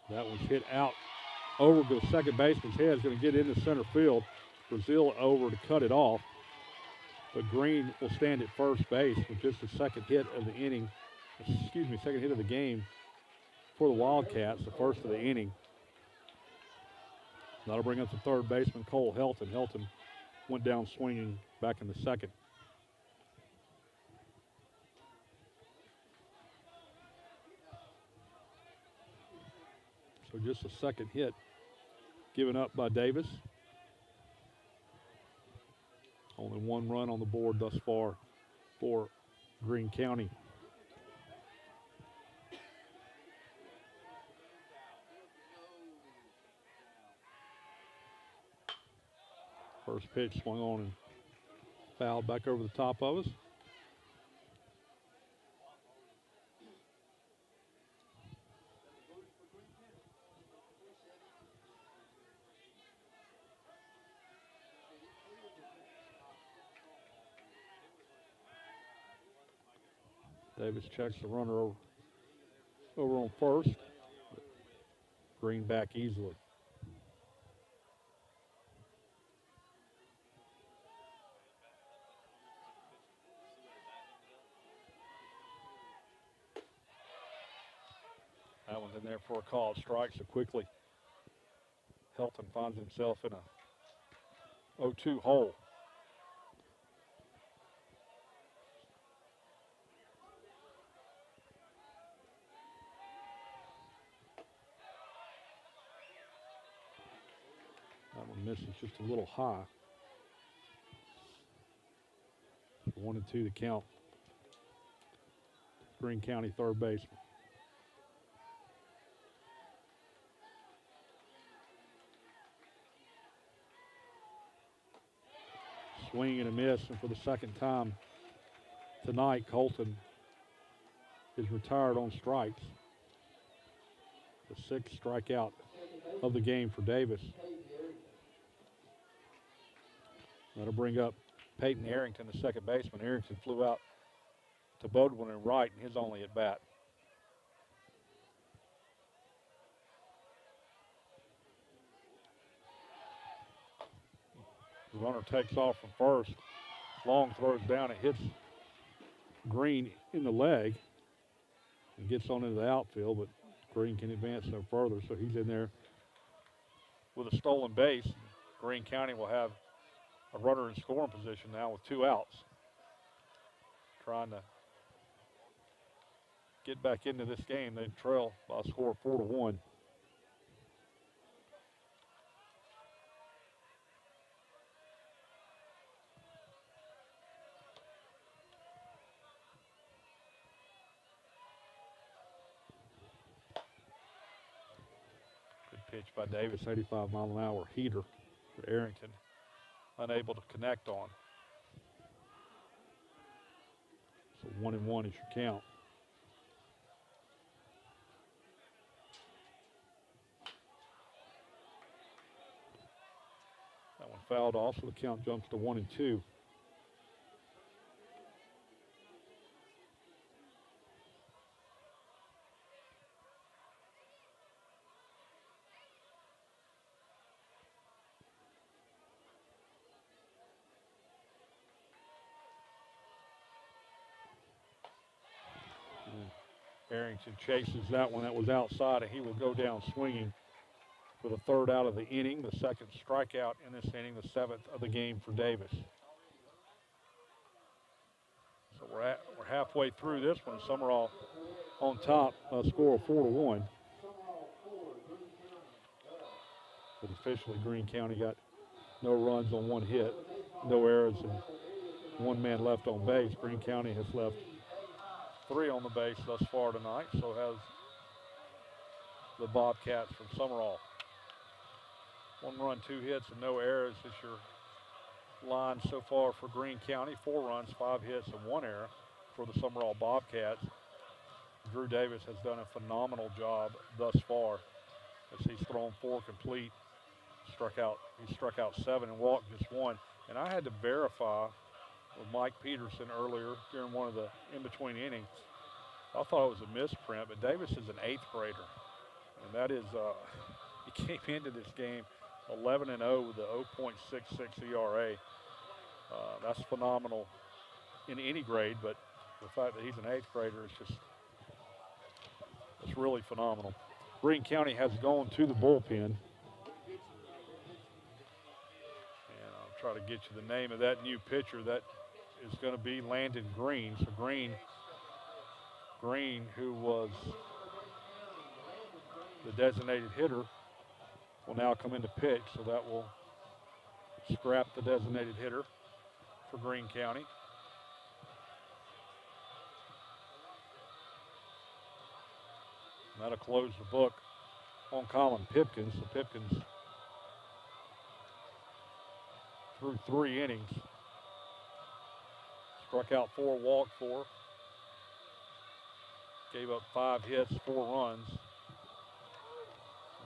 That one's hit out over to the second baseman's head. Is going to get into center field. Brazil over to cut it off. But Greene will stand at first base with just the second hit of the inning. Second hit of the game for the Wildcats, the first of the inning. That'll bring up the third baseman, Cole Helton. Helton went down swinging back in the second. So just a second hit given up by Davis. Only one run on the board thus far for Greene County. First pitch swung on and fouled back over the top of us. Davis checks the runner over on first. Greene back easily. That one's in there for a call. Strike so quickly. Helton finds himself in a 0-2 hole. That one misses just a little high. 1-2 to count. Greene County third baseman. Swing and a miss, and for the second time tonight, Colton is retired on strikes. The sixth strikeout of the game for Davis. That'll bring up Peyton Arrington, the second baseman. Arrington flew out to Bodwin and right in his only at bat. The runner takes off from first. Long throws down. It hits Greene in the leg and gets on into the outfield, but Greene can advance no further, so he's in there with a stolen base. Greene County will have a runner in scoring position now with 2 outs. Trying to get back into this game. They trail by a score of 4-1. Pitch by Davis, 85-mile-an-hour heater for Arrington. Unable to connect on. So 1-1 is your count. That one fouled off, so the count jumps to 1-2. Arrington chases that one. That was outside, and he will go down swinging for the third out of the inning, the second strikeout in this inning, the 7th of the game for Davis. So we're halfway through this one. Sumrall on top, score of 4-1. But officially, Greene County got no runs on 1 hit, no errors, and 1 man left on base. Greene County has left 3 on the base thus far tonight, so has the Bobcats from Sumrall. 1 run, 2 hits, and no errors is your line so far for Greene County. 4 runs, 5 hits, and 1 error for the Sumrall Bobcats. Drew Davis has done a phenomenal job thus far as he's thrown 4 complete. He struck out 7 and walked just 1. And I had to verify with Mike Peterson earlier during one of the in-between innings. I thought it was a misprint, but Davis is an 8th grader. And that is, he came into this game 11-0 with a 0.66 ERA. That's phenomenal in any grade, but the fact that he's an 8th grader is just, it's really phenomenal. Greene County has gone to the bullpen. try to get you the name of that new pitcher. That is going to be Landon Greene. So Greene, who was the designated hitter, will now come into pitch. So that will scrap the designated hitter for Greene County. And that'll close the book on Colin Pipkins. So Pipkins through 3 innings. Struck out 4, walked 4. Gave up 5 hits, 4 runs.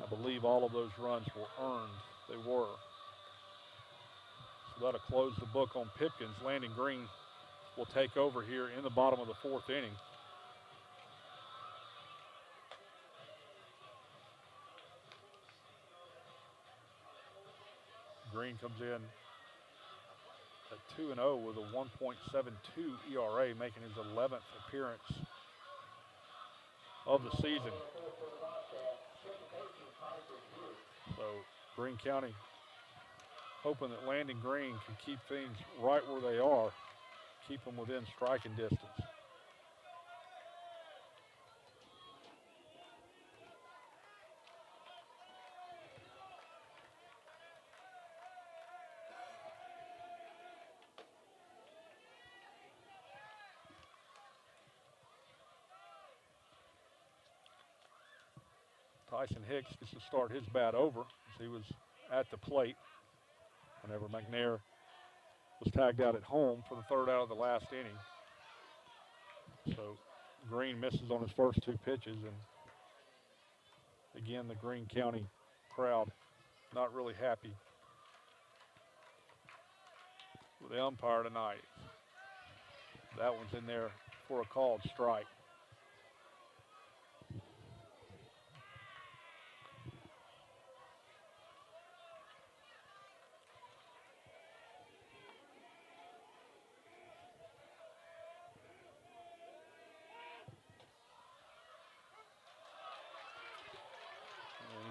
I believe all of those runs were earned. They were. So that'll close the book on Pipkins. Landon Greene will take over here in the bottom of the 4th inning. Greene comes in at 2-0 with a 1.72 ERA, making his 11th appearance of the season. So Greene County hoping that Landon Greene can keep things right where they are, keep them within striking distance. Tyson Hicks gets to start his bat over as he was at the plate whenever McNair was tagged out at home for the 3rd out of the last inning. So Greene misses on his first 2 pitches, and again the Greene County crowd not really happy with the umpire tonight. That one's in there for a called strike.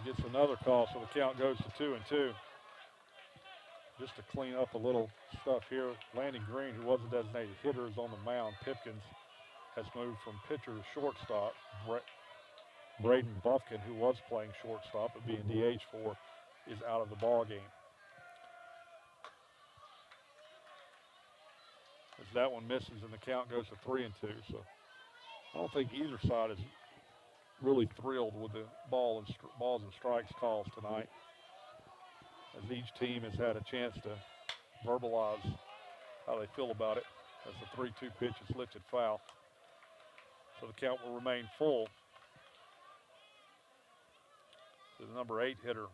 Gets another call, so the count goes to 2-2. Just to clean up a little stuff here, Landon Greene, who was a designated hitter, is on the mound. Pipkins has moved from pitcher to shortstop. Braden Buffkin, who was playing shortstop but being DH for, is out of the ball game. As that one misses and the count goes to 3-2. So I don't think either side is really thrilled with the balls and strikes calls tonight, as each team has had a chance to verbalize how they feel about it, as the 3-2 pitch is lifted foul. So the count will remain full to the number 8 hitter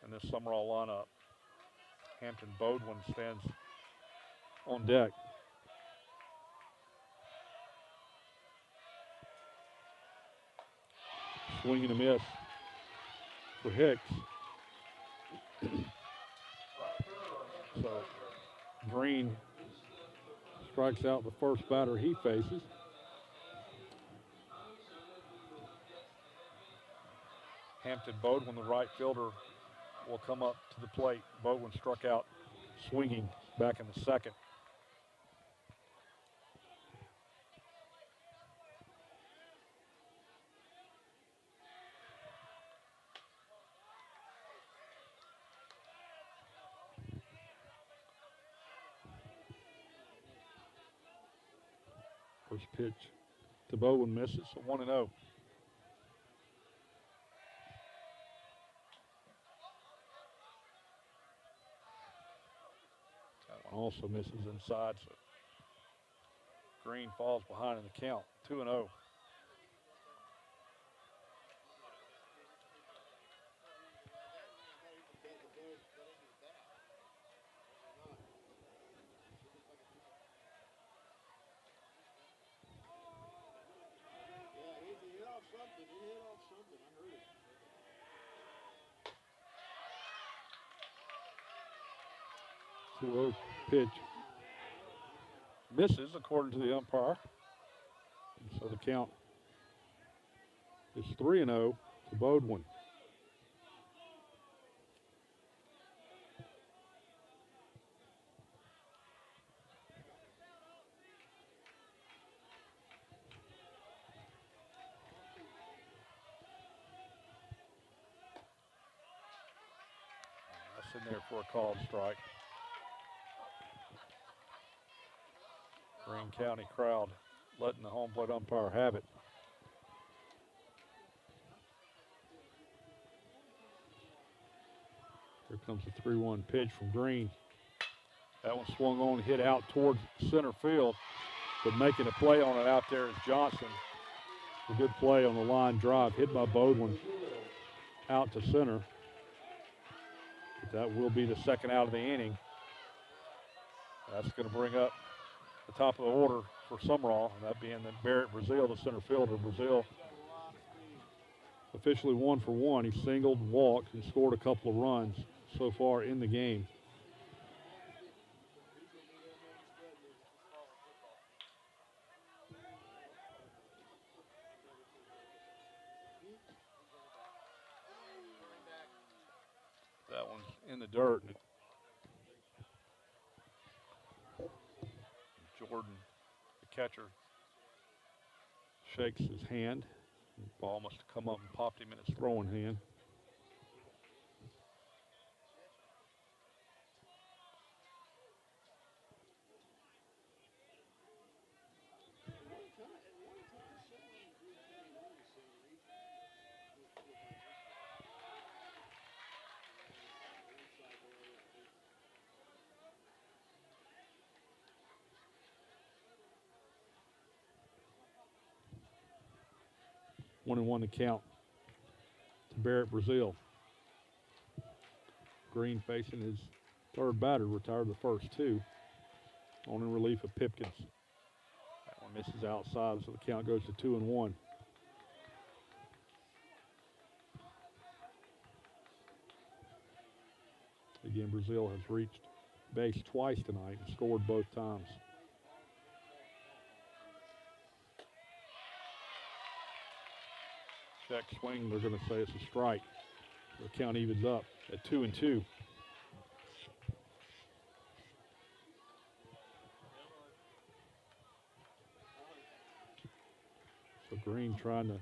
in this Sumrall lineup. Hampton Bodwin stands on deck. Swing and a miss for Hicks. So Greene strikes out the first batter he faces. Hampton Bodwin, the right fielder, will come up to the plate. Bodwin struck out swinging back in the 2nd. First pitch to Bodwin misses, so 1-0. That one also misses inside, so Greene falls behind in the count, 2-0. Pitch misses according to the umpire. And so the count is 3-0 to Bodwin. in there for a called strike. Greene County crowd letting the home plate umpire have it. Here comes the 3-1 pitch from Greene. That one swung on, hit out towards center field, but making a play on it out there is Johnson. A good play on the line drive, hit by Bodwin out to center. But that will be the second out of the inning. That's going to bring up the top of the order for Sumrall, and that being the Barrett Brazil, the center fielder. Brazil officially 1 for 1. He singled, walked, and scored a couple of runs so far in the game. That one's in the dirt. Jordan, the catcher, shakes his hand. The ball must have come up and popped him in his throwing hand. One and one to count to Barrett Brazil. Greene facing his third batter, retired the first two. On in relief of Pipkins. That one misses outside, so the count goes to 2 and 1. Again, Brazil has reached base twice tonight and scored both times. Check swing, they're going to say it's a strike. The count evens up at 2 and 2. So Greene trying to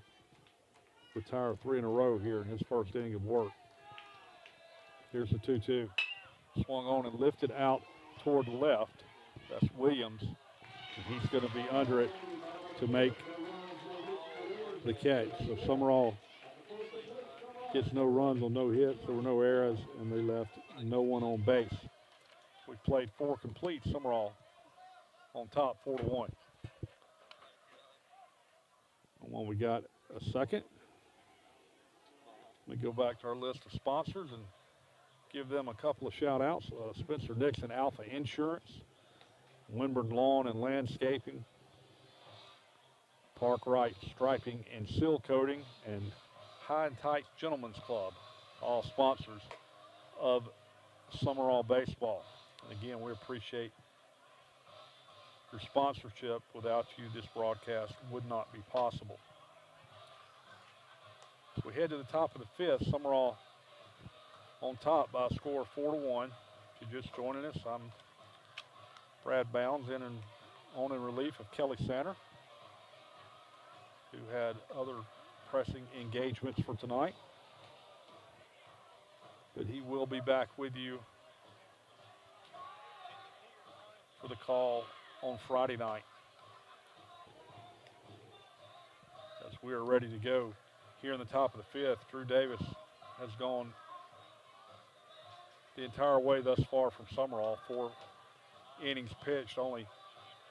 retire 3 in a row here in his first inning of work. Here's the 2-2. Swung on and lifted out toward the left. That's Williams. And he's going to be under it to make the catch. So Sumrall gets no runs on no hits. There were no errors, and they left no one on base. We played 4 complete. Sumrall on top, 4-1. And when we got a second, let me go back to our list of sponsors and give them a couple of shout outs. Spencer Nixon Alpha Insurance, Winburn Lawn and Landscaping, Park Right Striping and Seal Coating, and High and Tight Gentlemen's Club, all sponsors of Sumrall Baseball. And again, we appreciate your sponsorship. Without you, this broadcast would not be possible. So we head to the top of the 5th. Sumrall on top by a score of 4-1. If you're just joining us, I'm Brad Bounds on in relief of Kelly Santer, who had other pressing engagements for tonight. But he will be back with you for the call on Friday night. As we are ready to go here in the top of the 5th, Drew Davis has gone the entire way thus far from Sumrall. 4 innings pitched, only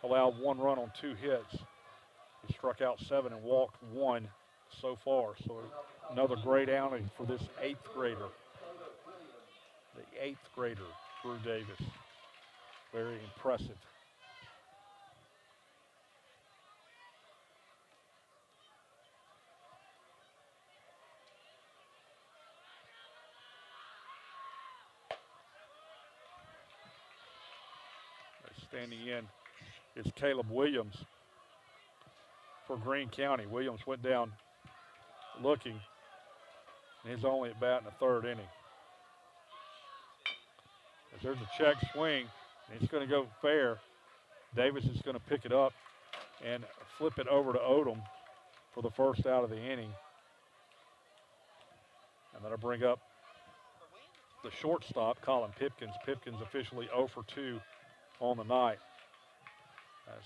allowed 1 run on 2 hits. He struck out 7 and walked 1 so far. So another great outing for this 8th grader. The 8th grader, Drew Davis. Very impressive. Standing in is Caleb Williams for Greene County. Williams went down looking, and he's only at bat in the 3rd inning. As there's a check swing, and he's going to go fair. Davis is going to pick it up and flip it over to Odom for the first out of the inning. And that'll bring up the shortstop, Colin Pipkins. Pipkins officially 0 for 2 on the night.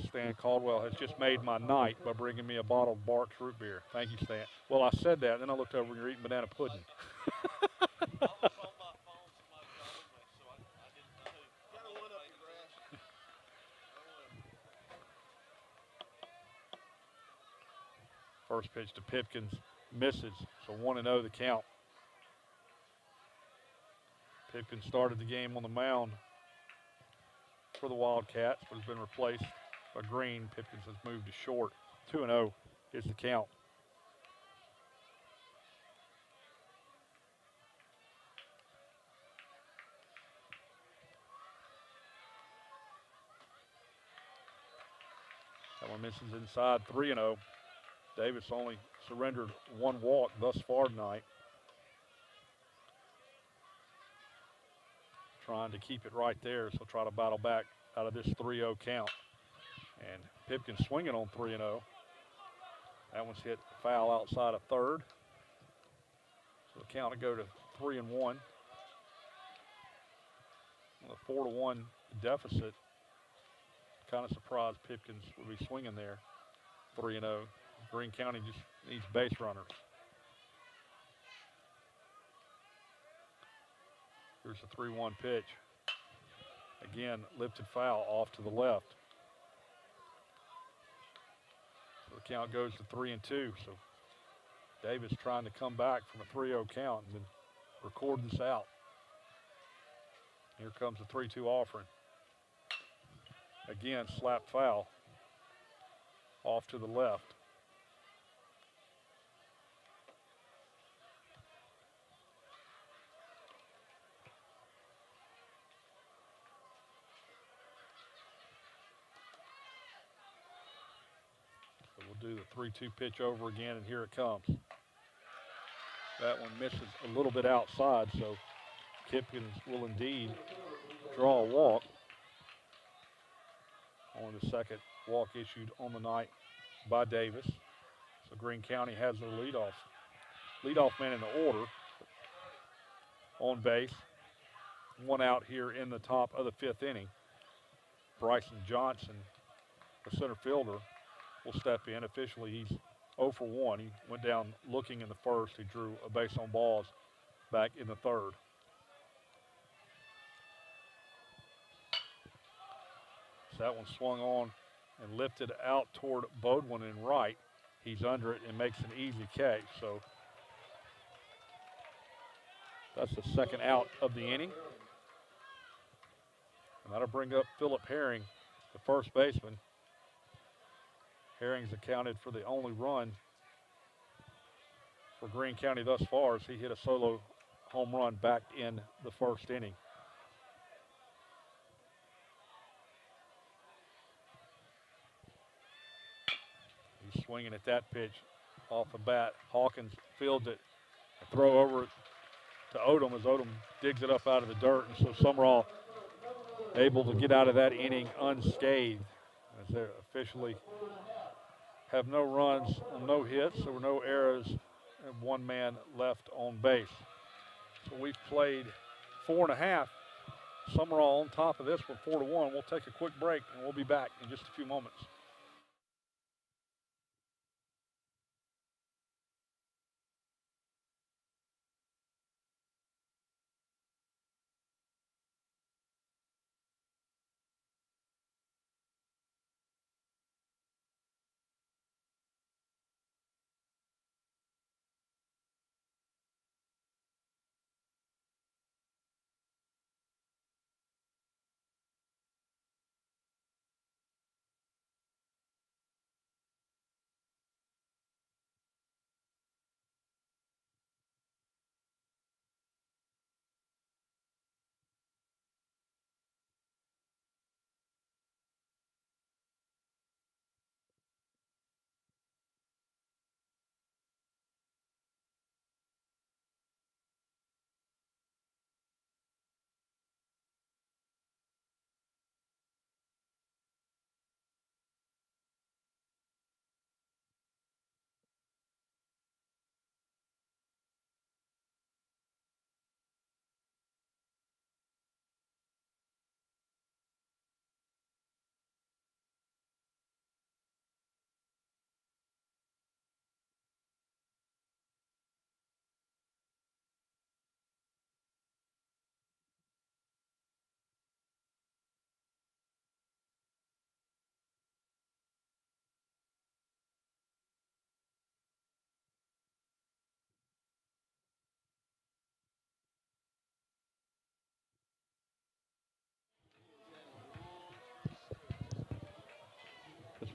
Stan Caldwell has just made my night by bringing me a bottle of Barks root beer. Thank you, Stan. Well, I said that, then I looked over and you're eating banana pudding. First pitch to Pipkins, misses, so 1-0 the count. Pipkins started the game on the mound for the Wildcats, but has been replaced by Greene. Pipkins has moved to short. 2-0 is the count. That one misses inside. 3-0. Davis only surrendered one walk thus far tonight. Trying to keep it right there, so try to battle back out of this 3-0 count. And Pipkins swinging on 3-0. That one's hit foul outside of third. So the count will go to 3-1. A 4-1 deficit. Kind of surprised Pipkins would be swinging there. 3-0. Greene County just needs base runners. Here's a 3-1 pitch. Again, lifted foul off to the left. So the count goes to 3-2. So Davis trying to come back from a 3-0 count and then record this out. Here comes the 3-2 offering. Again, slap foul off to the left. So we'll do the 3-2 pitch over again, and here it comes. That one misses a little bit outside, so Pipkins will indeed draw a walk. Only the second walk issued on the night by Davis. So Greene County has their leadoff man in the order on base. One out here in the top of the fifth inning. Bryson Johnson, the center fielder, will step in. Officially, he's 0 for 1. He went down looking in the first. He drew a base on balls back in the third. So that one swung on and lifted out toward Bodwin in right. He's under it and makes an easy catch. So that's the second out of the inning. And that'll bring up Philip Herring, the first baseman. Herring's accounted for the only run for Greene County thus far as he hit a solo home run back in the first inning. He's swinging at that pitch off the bat. Hawkins fields it. A throw over it to Odom as Odom digs it up out of the dirt. And so Sumrall able to get out of that inning unscathed as they officially have no runs, no hits. There were no errors, and one man left on base. So we've played 4.5. Sumrall on top of this one, 4-1. We'll take a quick break, and we'll be back in just a few moments.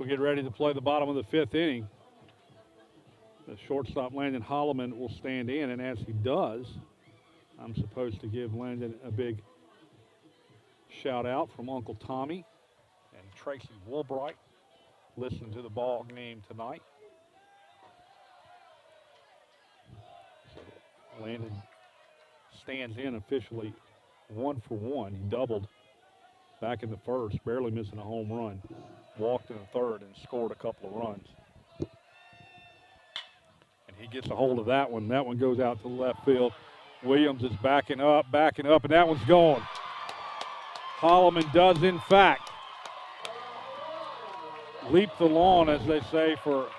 we get ready to play the bottom of the 5th inning. The shortstop, Landon Holloman, will stand in, and as he does, I'm supposed to give Landon a big shout out from Uncle Tommy and Tracy Woolbright listening to the ball game tonight. So Landon stands in officially 1 for 1. He doubled back in the first, barely missing a home run. Walked in the third and scored a couple of runs. And he gets a hold of that one. That one goes out to left field. Williams is backing up, and that one's gone. Holloman does, in fact, leap the lawn, as they say, for,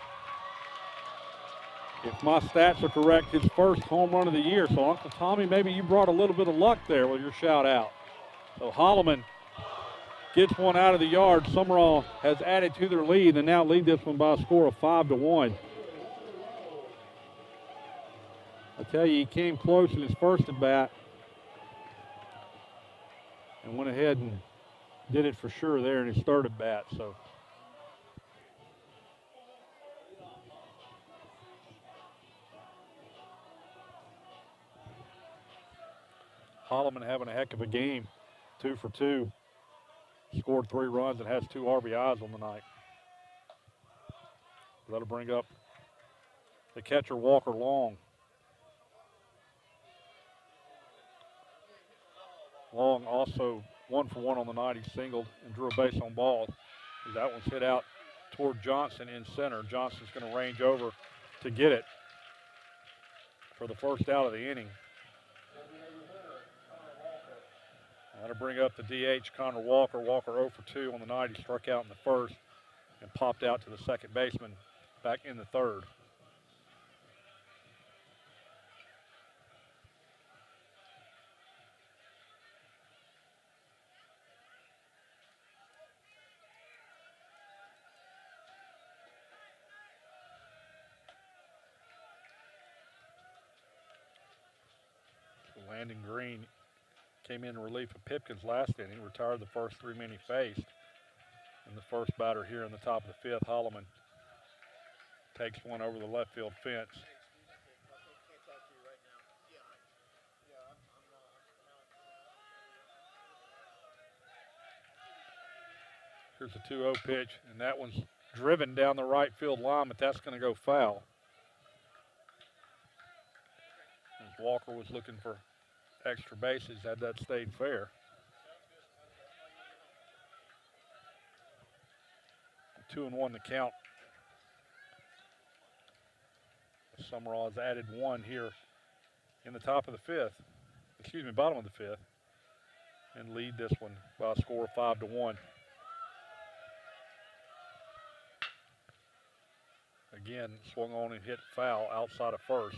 if my stats are correct, his first home run of the year. So, Uncle Tommy, maybe you brought a little bit of luck there with your shout out. So Holloman gets one out of the yard. Sumrall has added to their lead and now lead this one by a score of 5-1. I tell you, he came close in his first at bat and went ahead and did it for sure there in his third at bat. So Holloman having a heck of a game, 2 for 2. Scored 3 runs and has 2 RBIs on the night. That'll bring up the catcher, Walker Long. Long also 1 for 1 on the night. He singled and drew a base on ball. That one's hit out toward Johnson in center. Johnson's going to range over to get it for the first out of the inning. That'll bring up the DH, Connor Walker. Walker 0 for 2 on the night. He struck out in the first and popped out to the second baseman back in the third. Landon Greene came in relief of Pipkins last inning, retired the first 3 men he faced. And the first batter here in the top of the 5th, Holloman, takes one over the left field fence. Here's a 2-0 pitch, and that one's driven down the right field line, but that's going to go foul. As Walker was looking for extra bases, had that stayed fair. 2-1 the count. Sumrall has added 1 here in the top of the 5th. Excuse me, bottom of the 5th. And lead this one by a score of 5-1. Again, swung on and hit foul outside of first.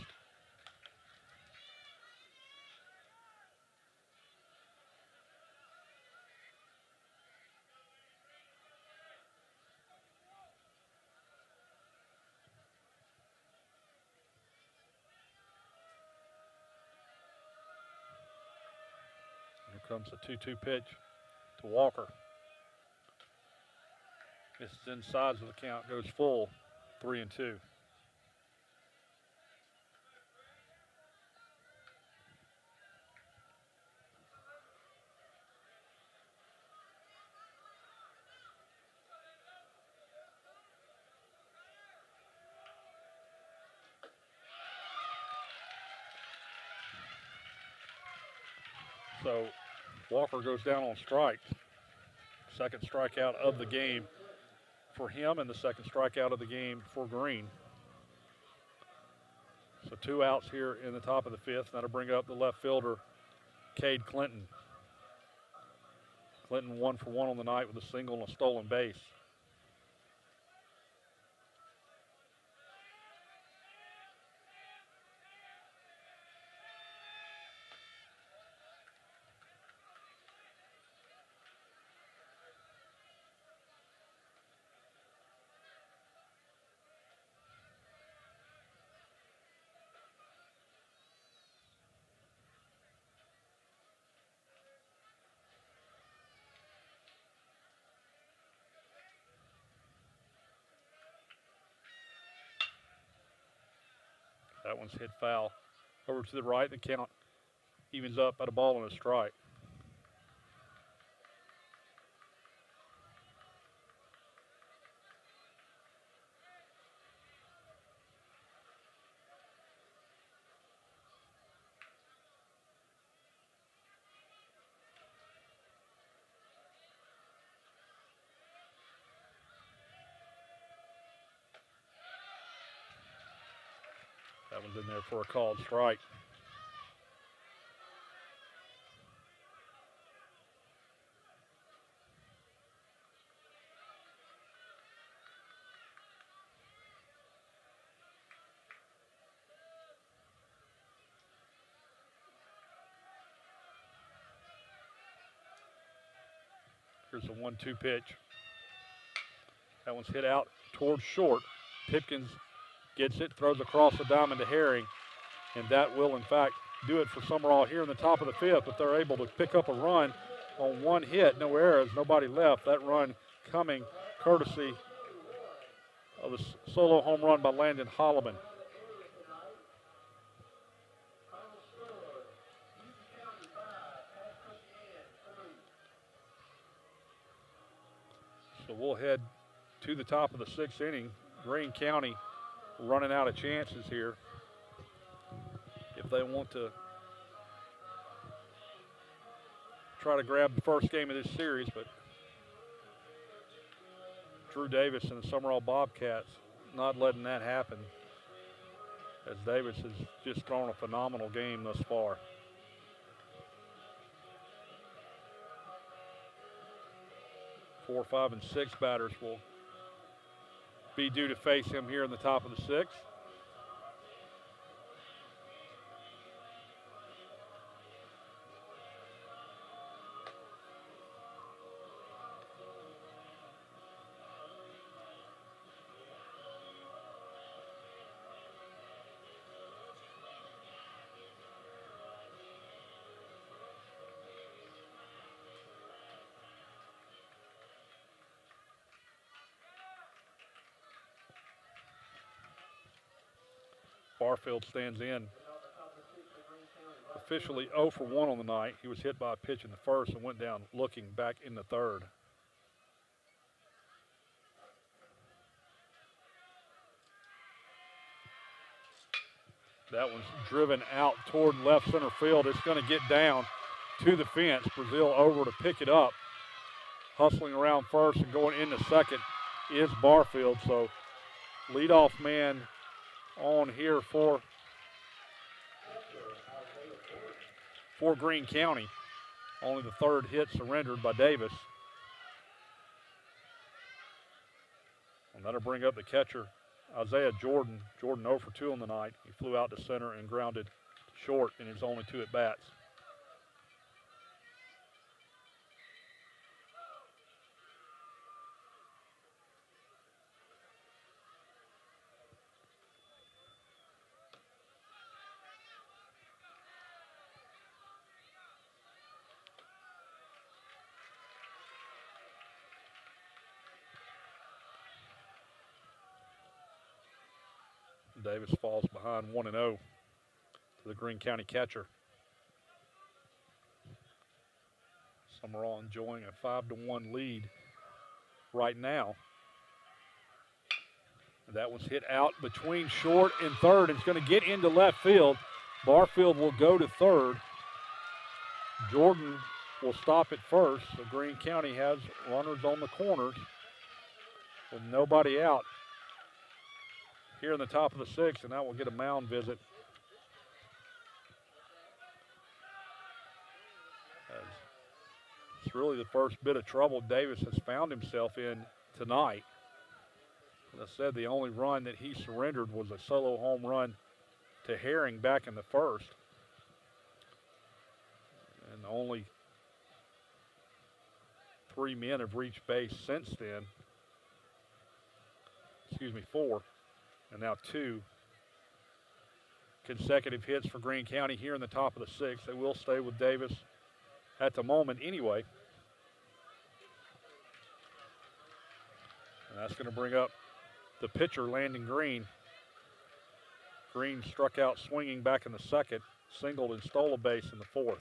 Comes the 2-2 pitch to Walker. This is inside, so the count goes full, 3-2. So Walker goes down on strikes. Second strikeout of the game for him and the second strikeout of the game for Greene. So 2 outs here in the top of the 5th. That'll bring up the left fielder, Cade Clinton. Clinton 1 for 1 on the night with a single and a stolen base. That one's hit foul. Over to the right, the count evens up at a ball and a strike. That one's in there for a called strike. Here's a 1-2 pitch. That one's hit out towards short. Pipkins gets it, throws across the diamond to Herring, and that will, in fact, do it for Sumrall here in the top of the fifth, but they're able to pick up a run on one hit, no errors, nobody left. That run coming courtesy of a solo home run by Landon Holloman. So we'll head to the top of the sixth inning. Greene County running out of chances here if they want to try to grab the first game of this series, but Drew Davis and the Sumrall Bobcats not letting that happen, as Davis has just thrown a phenomenal game thus far. Four, 5, and 6 batters will be due to face him here in the top of the sixth. Barfield stands in. Officially 0 for 1 on the night. He was hit by a pitch in the first and went down looking back in the third. That one's driven out toward left center field. It's going to get down to the fence. Brazil over to pick it up. Hustling around first and going into second is Barfield. So leadoff man on here for Greene County. Only the third hit surrendered by Davis. And that'll bring up the catcher, Isaiah Jordan. Jordan 0 for 2 on the night. He flew out to center and grounded short in his only 2 at-bats. Davis falls behind 1-0 to the Greene County catcher. Sumrall enjoying a 5-1 lead right now. That one's hit out between short and third. It's going to get into left field. Barfield will go to third. Jordan will stop at first. So Greene County has runners on the corners with nobody out here in the top of the sixth, and that will get a mound visit. It's really the first bit of trouble Davis has found himself in tonight. As I said, the only run that he surrendered was a solo home run to Herring back in the first. And only 3 men have reached base since then. Excuse me, 4. And now 2 consecutive hits for Greene County here in the top of the sixth. They will stay with Davis at the moment anyway. And that's going to bring up the pitcher, Landon Greene. Greene struck out swinging back in the second, singled and stole a base in the fourth.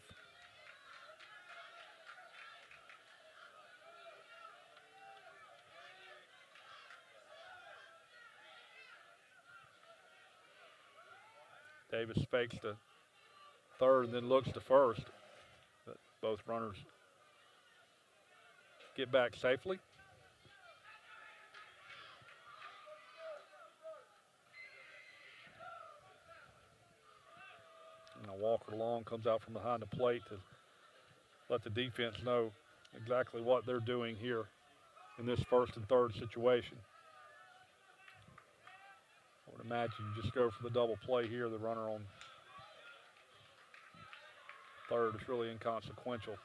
Davis fakes to third and then looks to first, but both runners get back safely. And Walker Long comes out from behind the plate to let the defense know exactly what they're doing here in this first and third situation. I would imagine you just go for the double play here. The runner on third is really inconsequential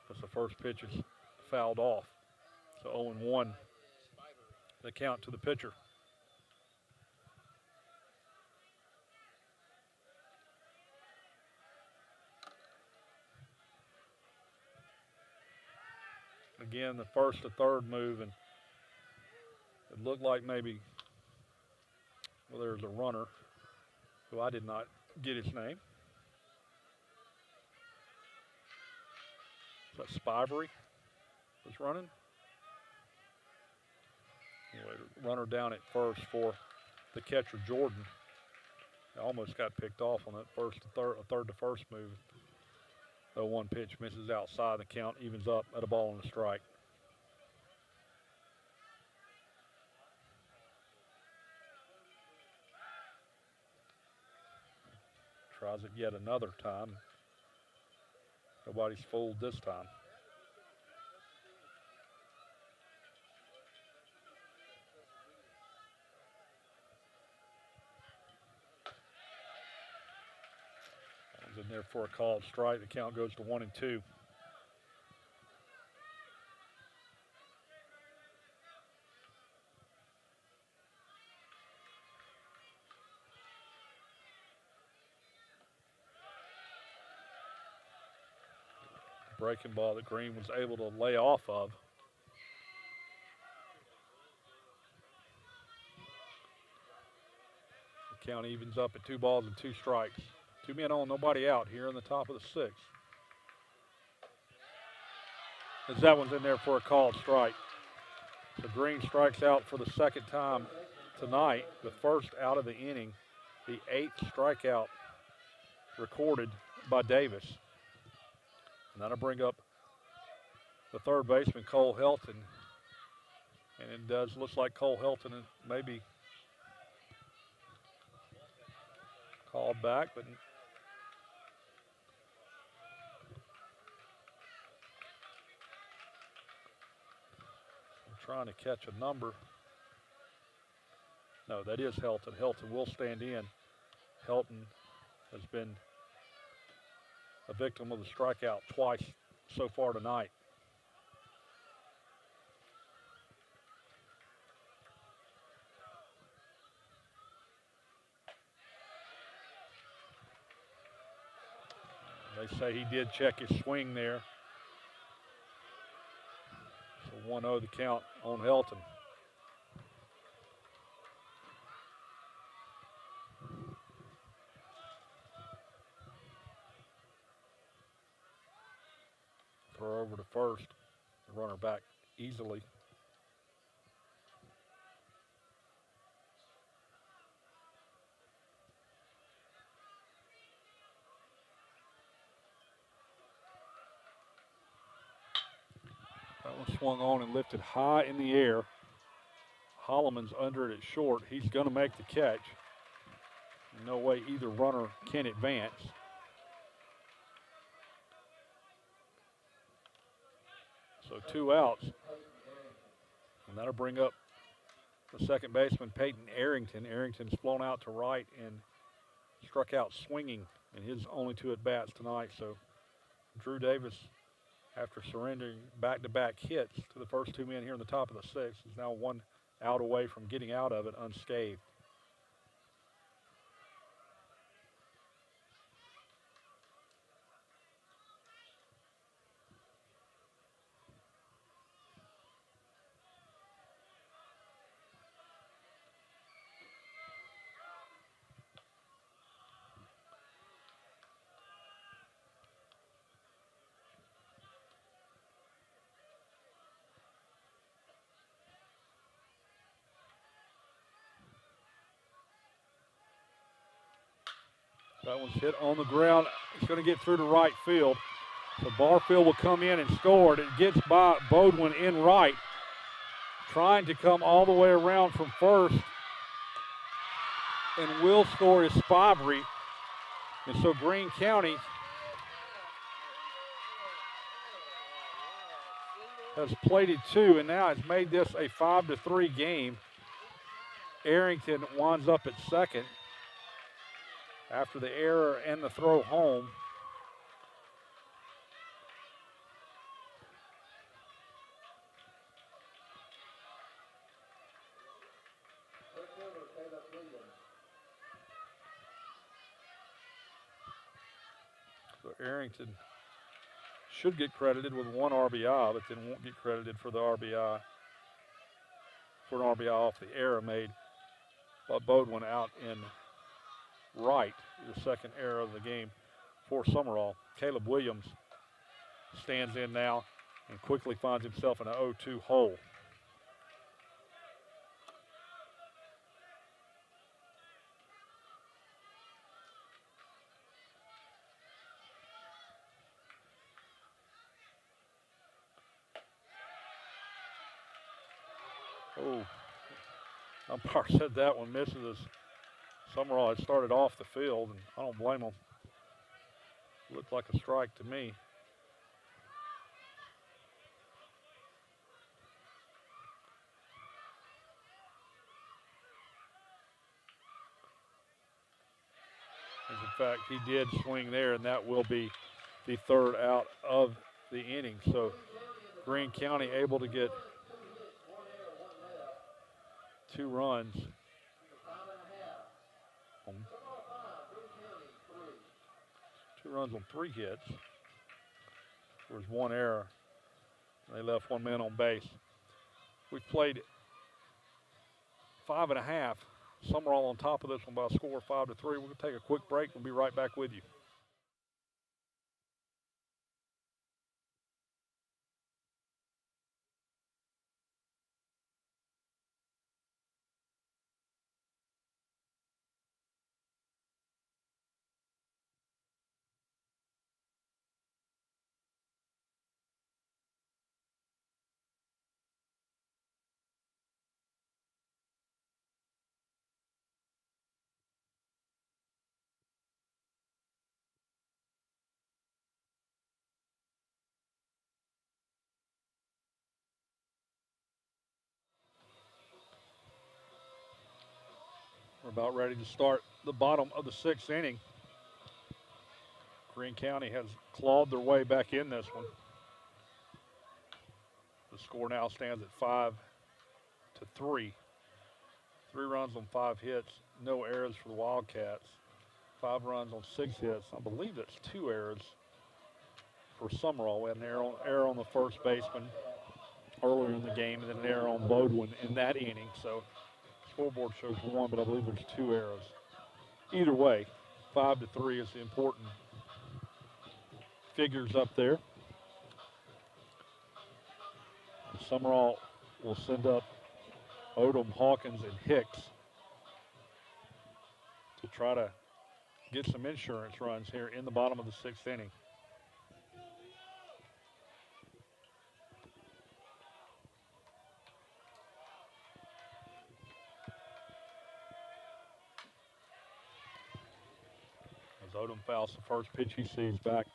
because the first pitch is fouled off. So 0-1, the count to the pitcher. Again, the first to third move, and it looked like maybe, well, there's a runner who I did not get his name. Is that Spivery was running? Anyway, runner down at first for the catcher, Jordan. He almost got picked off on that first to third to first move. The 1 pitch misses outside. The count evens up at a ball and a strike. Tries it yet another time. Nobody's fooled this time. One's in there for a called strike. The count goes to 1-2. Breaking ball that Greene was able to lay off of. The count evens up at 2 balls and 2 strikes. 2 men on, nobody out here in the top of the 6th. As that one's in there for a called strike. So Greene strikes out for the second time tonight, the first out of the inning, the 8th strikeout recorded by Davis. And that'll bring up the third baseman, Cole Helton. And it does looks like Cole Helton may be called back, but I'm trying to catch a number. No, that is Helton. Helton will stand in. Helton has been a victim of the strikeout twice so far tonight. They say he did check his swing there. So 1-0 the count on Helton. Throw over to first. The runner back easily. That one swung on and lifted high in the air. Holloman's under it at short. He's going to make the catch. No way either runner can advance. So 2 outs. And that'll bring up the second baseman, Peyton Arrington. Arrington's flown out to right and struck out swinging in his only 2 at-bats tonight. So Drew Davis, after surrendering back-to-back hits to the first 2 men here in the top of the 6th, is now 1 out away from getting out of it unscathed. That one's hit on the ground. It's going to get through to right field. So Barfield will come in and score. It gets by Bodwin in right. Trying to come all the way around from first. And will score is Spivry. And so Greene County has plated two and now has made this a 5-3 game. Arrington winds up at second after the error and the throw home. So Arrington should get credited with one RBI, but then won't get credited for the RBI, for an RBI off the error made by Bodwin out in right, the second error of the game for Sumrall. Caleb Williams stands in now and quickly finds himself in an 0-2 hole. Oh, umpire said that one misses us. Sumrall had started off the field, and I don't blame him. Looked like a strike to me. As in fact, he did swing there, and that will be the third out of the inning. So Greene County able to get 2 runs. Two runs on 3 hits. There was 1 error. They left 1 man on base. We've played 5.5. Sumrall on top of this one by a score of 5-3. We're going to take a quick break. We'll be right back with you. We're about ready to start the bottom of the 6th inning. Greene County has clawed their way back in this one. The score now stands at 5-3. 3 runs on 5 hits, no errors for the Wildcats. 5 runs on 6 hits. I believe that's 2 errors for Sumrall. We had an error on the first baseman earlier in the game, and then an error on Bodwin in that inning. So scoreboard shows 1, but I believe there's 2 errors. Either way, 5-3 is the important figures up there. Sumrall will send up Odom, Hawkins, and Hicks to try to get some insurance runs here in the bottom of the 6th inning. As Odom fouls the first pitch he sees back.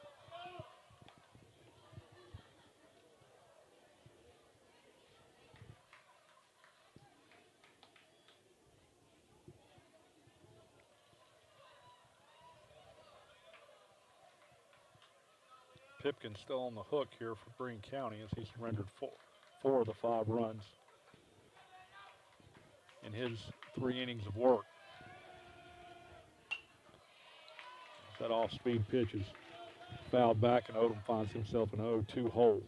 Pipkin's still on the hook here for Greene County as he surrendered 4 of the 5 runs in his 3 innings of work. That off-speed pitch is fouled back, and Odom finds himself in an 0-2 hole.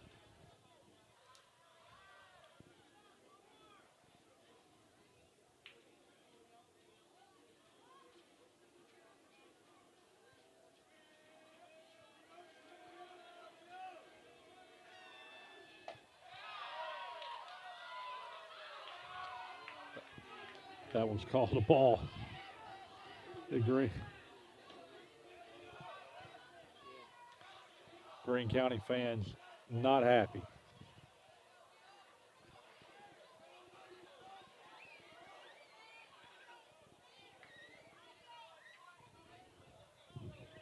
That was called a ball. Greene Greene County fans not happy.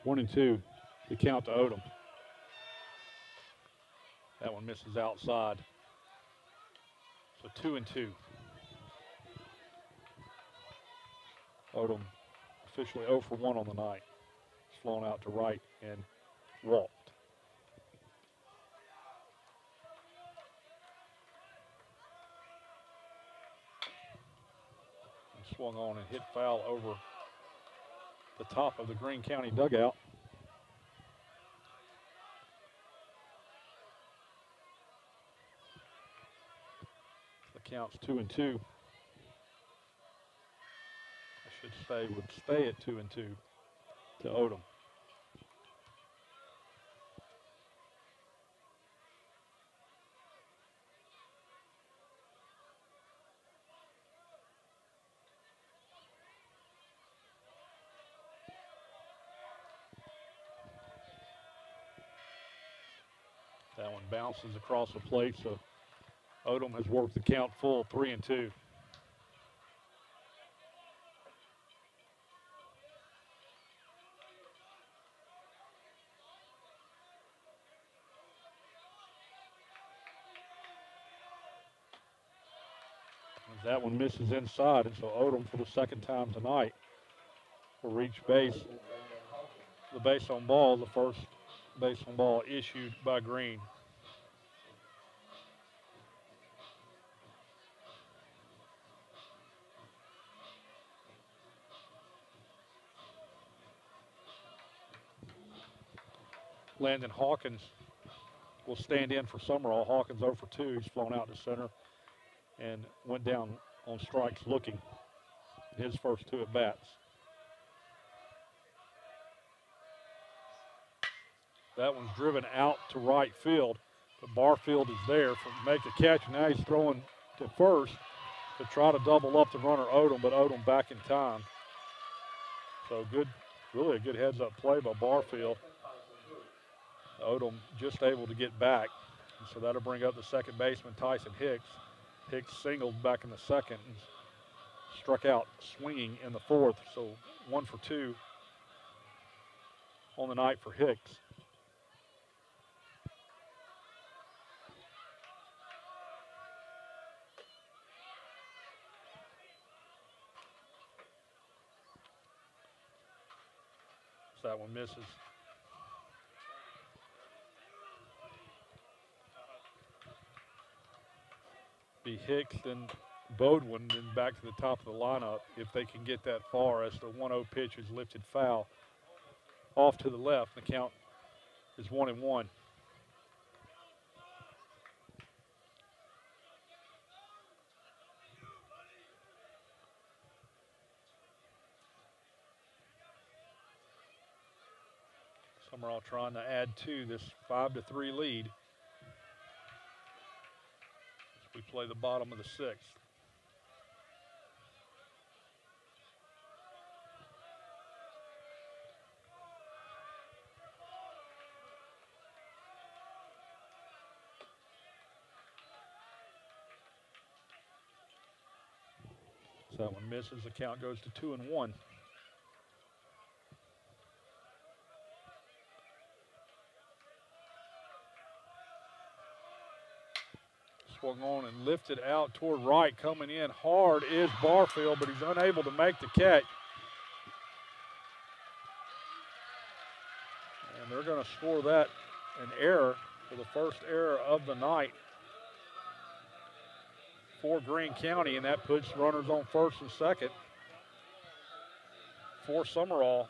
One and two, the count to Odom. That one misses outside. So 2 and 2. Odom officially 0 for 1 on the night. He's flown out to right and walked. And swung on and hit foul over the top of the Greene County dugout. The count's 2 and 2. I should say would stay at 2 and 2 to Odom. That one bounces across the plate, so Odom has worked the count full, 3 and 2. That one misses inside, and so Odom, for the second time tonight, will reach base. The base on ball, the first base on ball issued by Greene. Landon Hawkins will stand in for Sumrall. Hawkins 0 for 2. He's flown out to center and went down on strikes looking. His first 2 at bats. That one's driven out to right field, but Barfield is there to make the catch. Now he's throwing to first to try to double up the runner Odom, but Odom back in time. So good, really a good heads-up play by Barfield. Odom just able to get back. And so that'll bring up the second baseman, Tyson Hicks. Hicks singled back in the second and struck out swinging in the fourth. So 1 for 2 on the night for Hicks. So that one misses. Be Hicks, then Bodwin, then back to the top of the lineup if they can get that far, as the 1-0 pitch is lifted foul off to the left. The count is 1-1. Sumrall trying to add to this 5-3 lead as we play the bottom of the 6th. So that one misses. The count goes to 2-1. Swung on and lifted out toward right. Coming in hard is Barfield, but he's unable to make the catch. And they're going to score that an error for the first error of the night for Greene County, and that puts runners on first and second for Sumrall.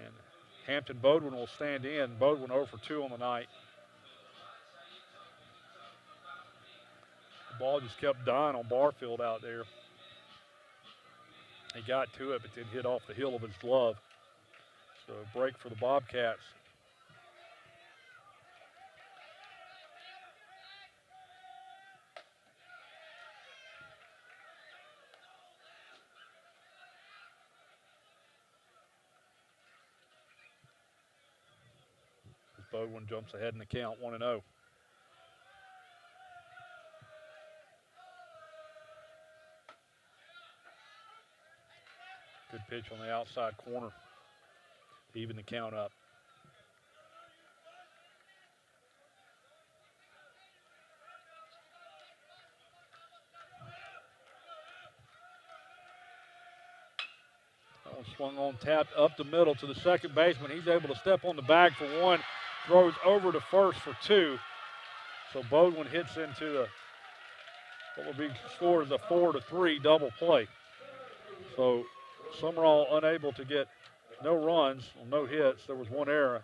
And Hampton Bodwin will stand in. Bodwin 0 for 2 on the night. The ball just kept dying on Barfield out there. He got to it, but then hit off the heel of his glove. So a break for the Bobcats. Baldwin jumps ahead in the count, 1-0. Good pitch on the outside corner to even the count up. That one swung on, tapped up the middle to the second baseman. He's able to step on the bag for one, throws over to first for two. So Baldwin hits into what will be scored as a 4-3 double play. So Sumrall unable to get no runs, no hits. There was one error,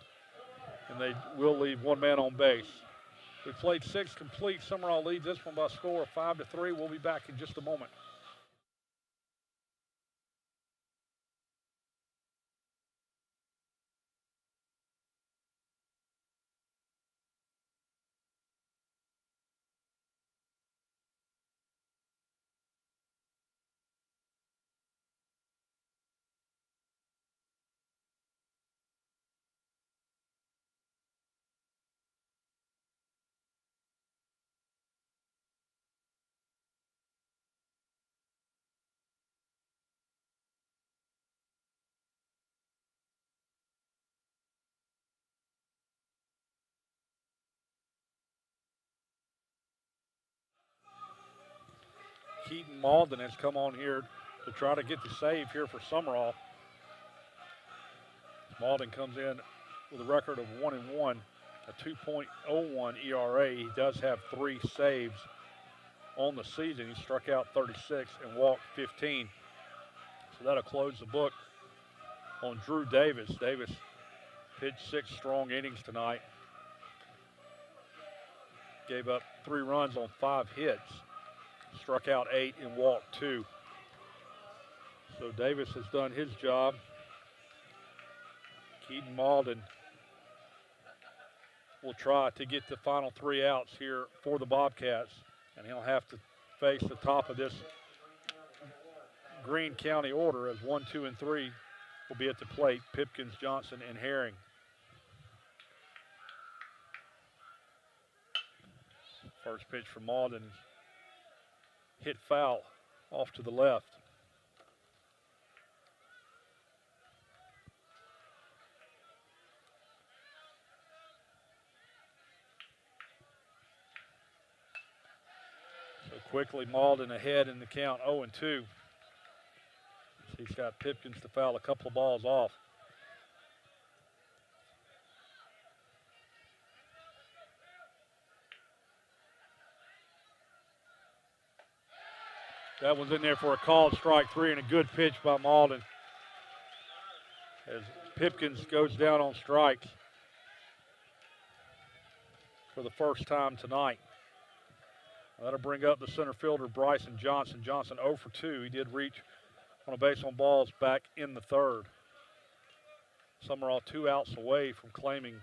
and they will leave one man on base. We played 6 complete. Sumrall leads this one by a score of 5-3. We'll be back in just a moment. Keaton Malden has come on here to try to get the save here for Sumrall. Malden comes in with a record of 1-1, a 2.01 ERA. He does have 3 saves on the season. He struck out 36 and walked 15. So that'll close the book on Drew Davis. Davis pitched 6 strong innings tonight. Gave up 3 runs on 5 hits. Struck out 8 and walked 2. So Davis has done his job. Keaton Malden will try to get the final 3 outs here for the Bobcats, and he'll have to face the top of this Greene County order as 1, 2, and 3 will be at the plate. Pipkins, Johnson, and Herring. First pitch for Malden. Hit foul off to the left. So quickly Malden ahead in the count, 0-2. He's got Pipkins to foul a couple of balls off. That one's in there for a called strike 3 and a good pitch by Malden. As Pipkins goes down on strike for the first time tonight. That'll bring up the center fielder, Bryson Johnson. Johnson 0 for 2. He did reach on a base on balls back in the third. Sumrall 2 outs away from claiming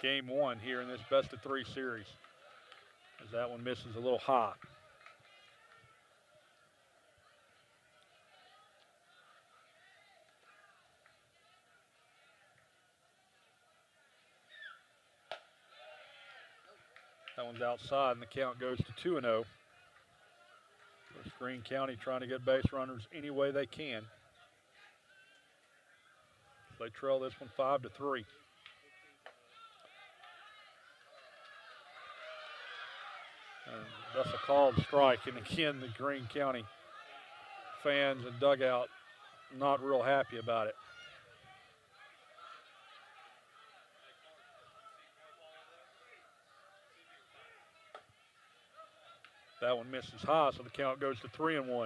game 1 here in this best-of-3 series, as that one misses a little high. That one's outside, and the count goes to 2-0. Greene County trying to get base runners any way they can. They trail this one 5-3. And that's a called strike, and again, the Greene County fans and dugout not real happy about it. That one misses high, so the count goes to 3-1.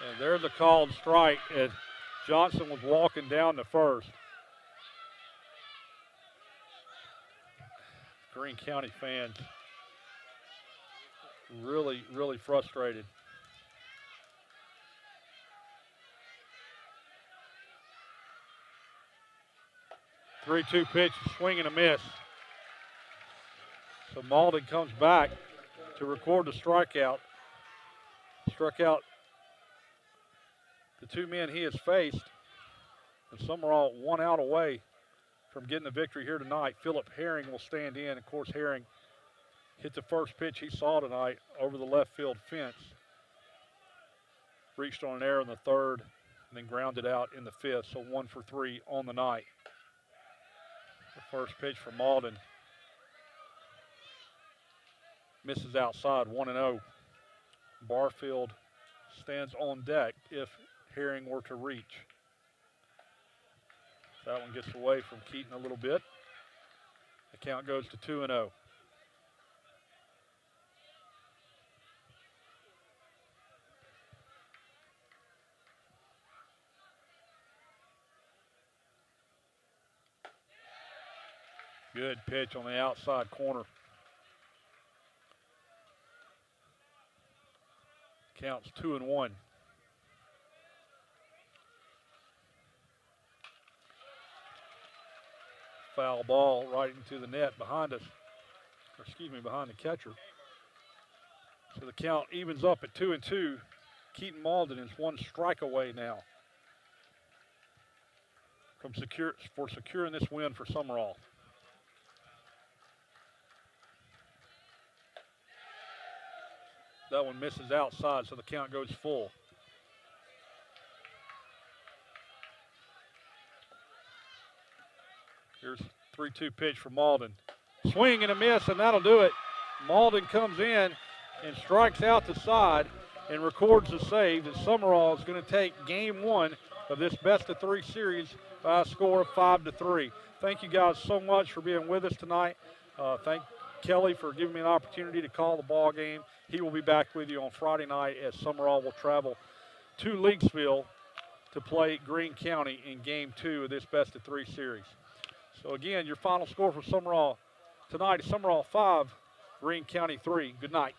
And there's a called strike as Johnson was walking down to first. Greene County fans really, really frustrated. 3-2 pitch, swing and a miss. So Malden comes back to record the strikeout. Struck out the two men he has faced. And Sumrall 1 out away from getting the victory here tonight. Philip Herring will stand in. Of course, Herring hit the first pitch he saw tonight over the left field fence. Reached on an error in the third and then grounded out in the fifth. So 1 for 3 on the night. The first pitch for Malden misses outside, 1-0. Barfield stands on deck if Herring were to reach. That one gets away from Keaton a little bit. The count goes to 2-0. Good pitch on the outside corner. Counts 2-1. Foul ball right into the net behind us. Or excuse me, behind the catcher. So the count evens up at 2-2. Keaton Malden is 1 strike away now from securing this win for Sumrall. That one misses outside, so the count goes full. Here's 3-2 pitch for Malden. Swing and a miss, and that'll do it. Malden comes in and strikes out the side and records the save. And Sumrall is going to take game 1 of this best-of-3 series by a score of 5-3. Thank you guys so much for being with us tonight. Thank Kelly for giving me an opportunity to call the ball game. He will be back with you on Friday night as Sumrall will travel to Leaguesville to play Greene County in game 2 of this best-of-3 series. So again, your final score for Sumrall tonight is Sumrall 5, Greene County 3. Good night.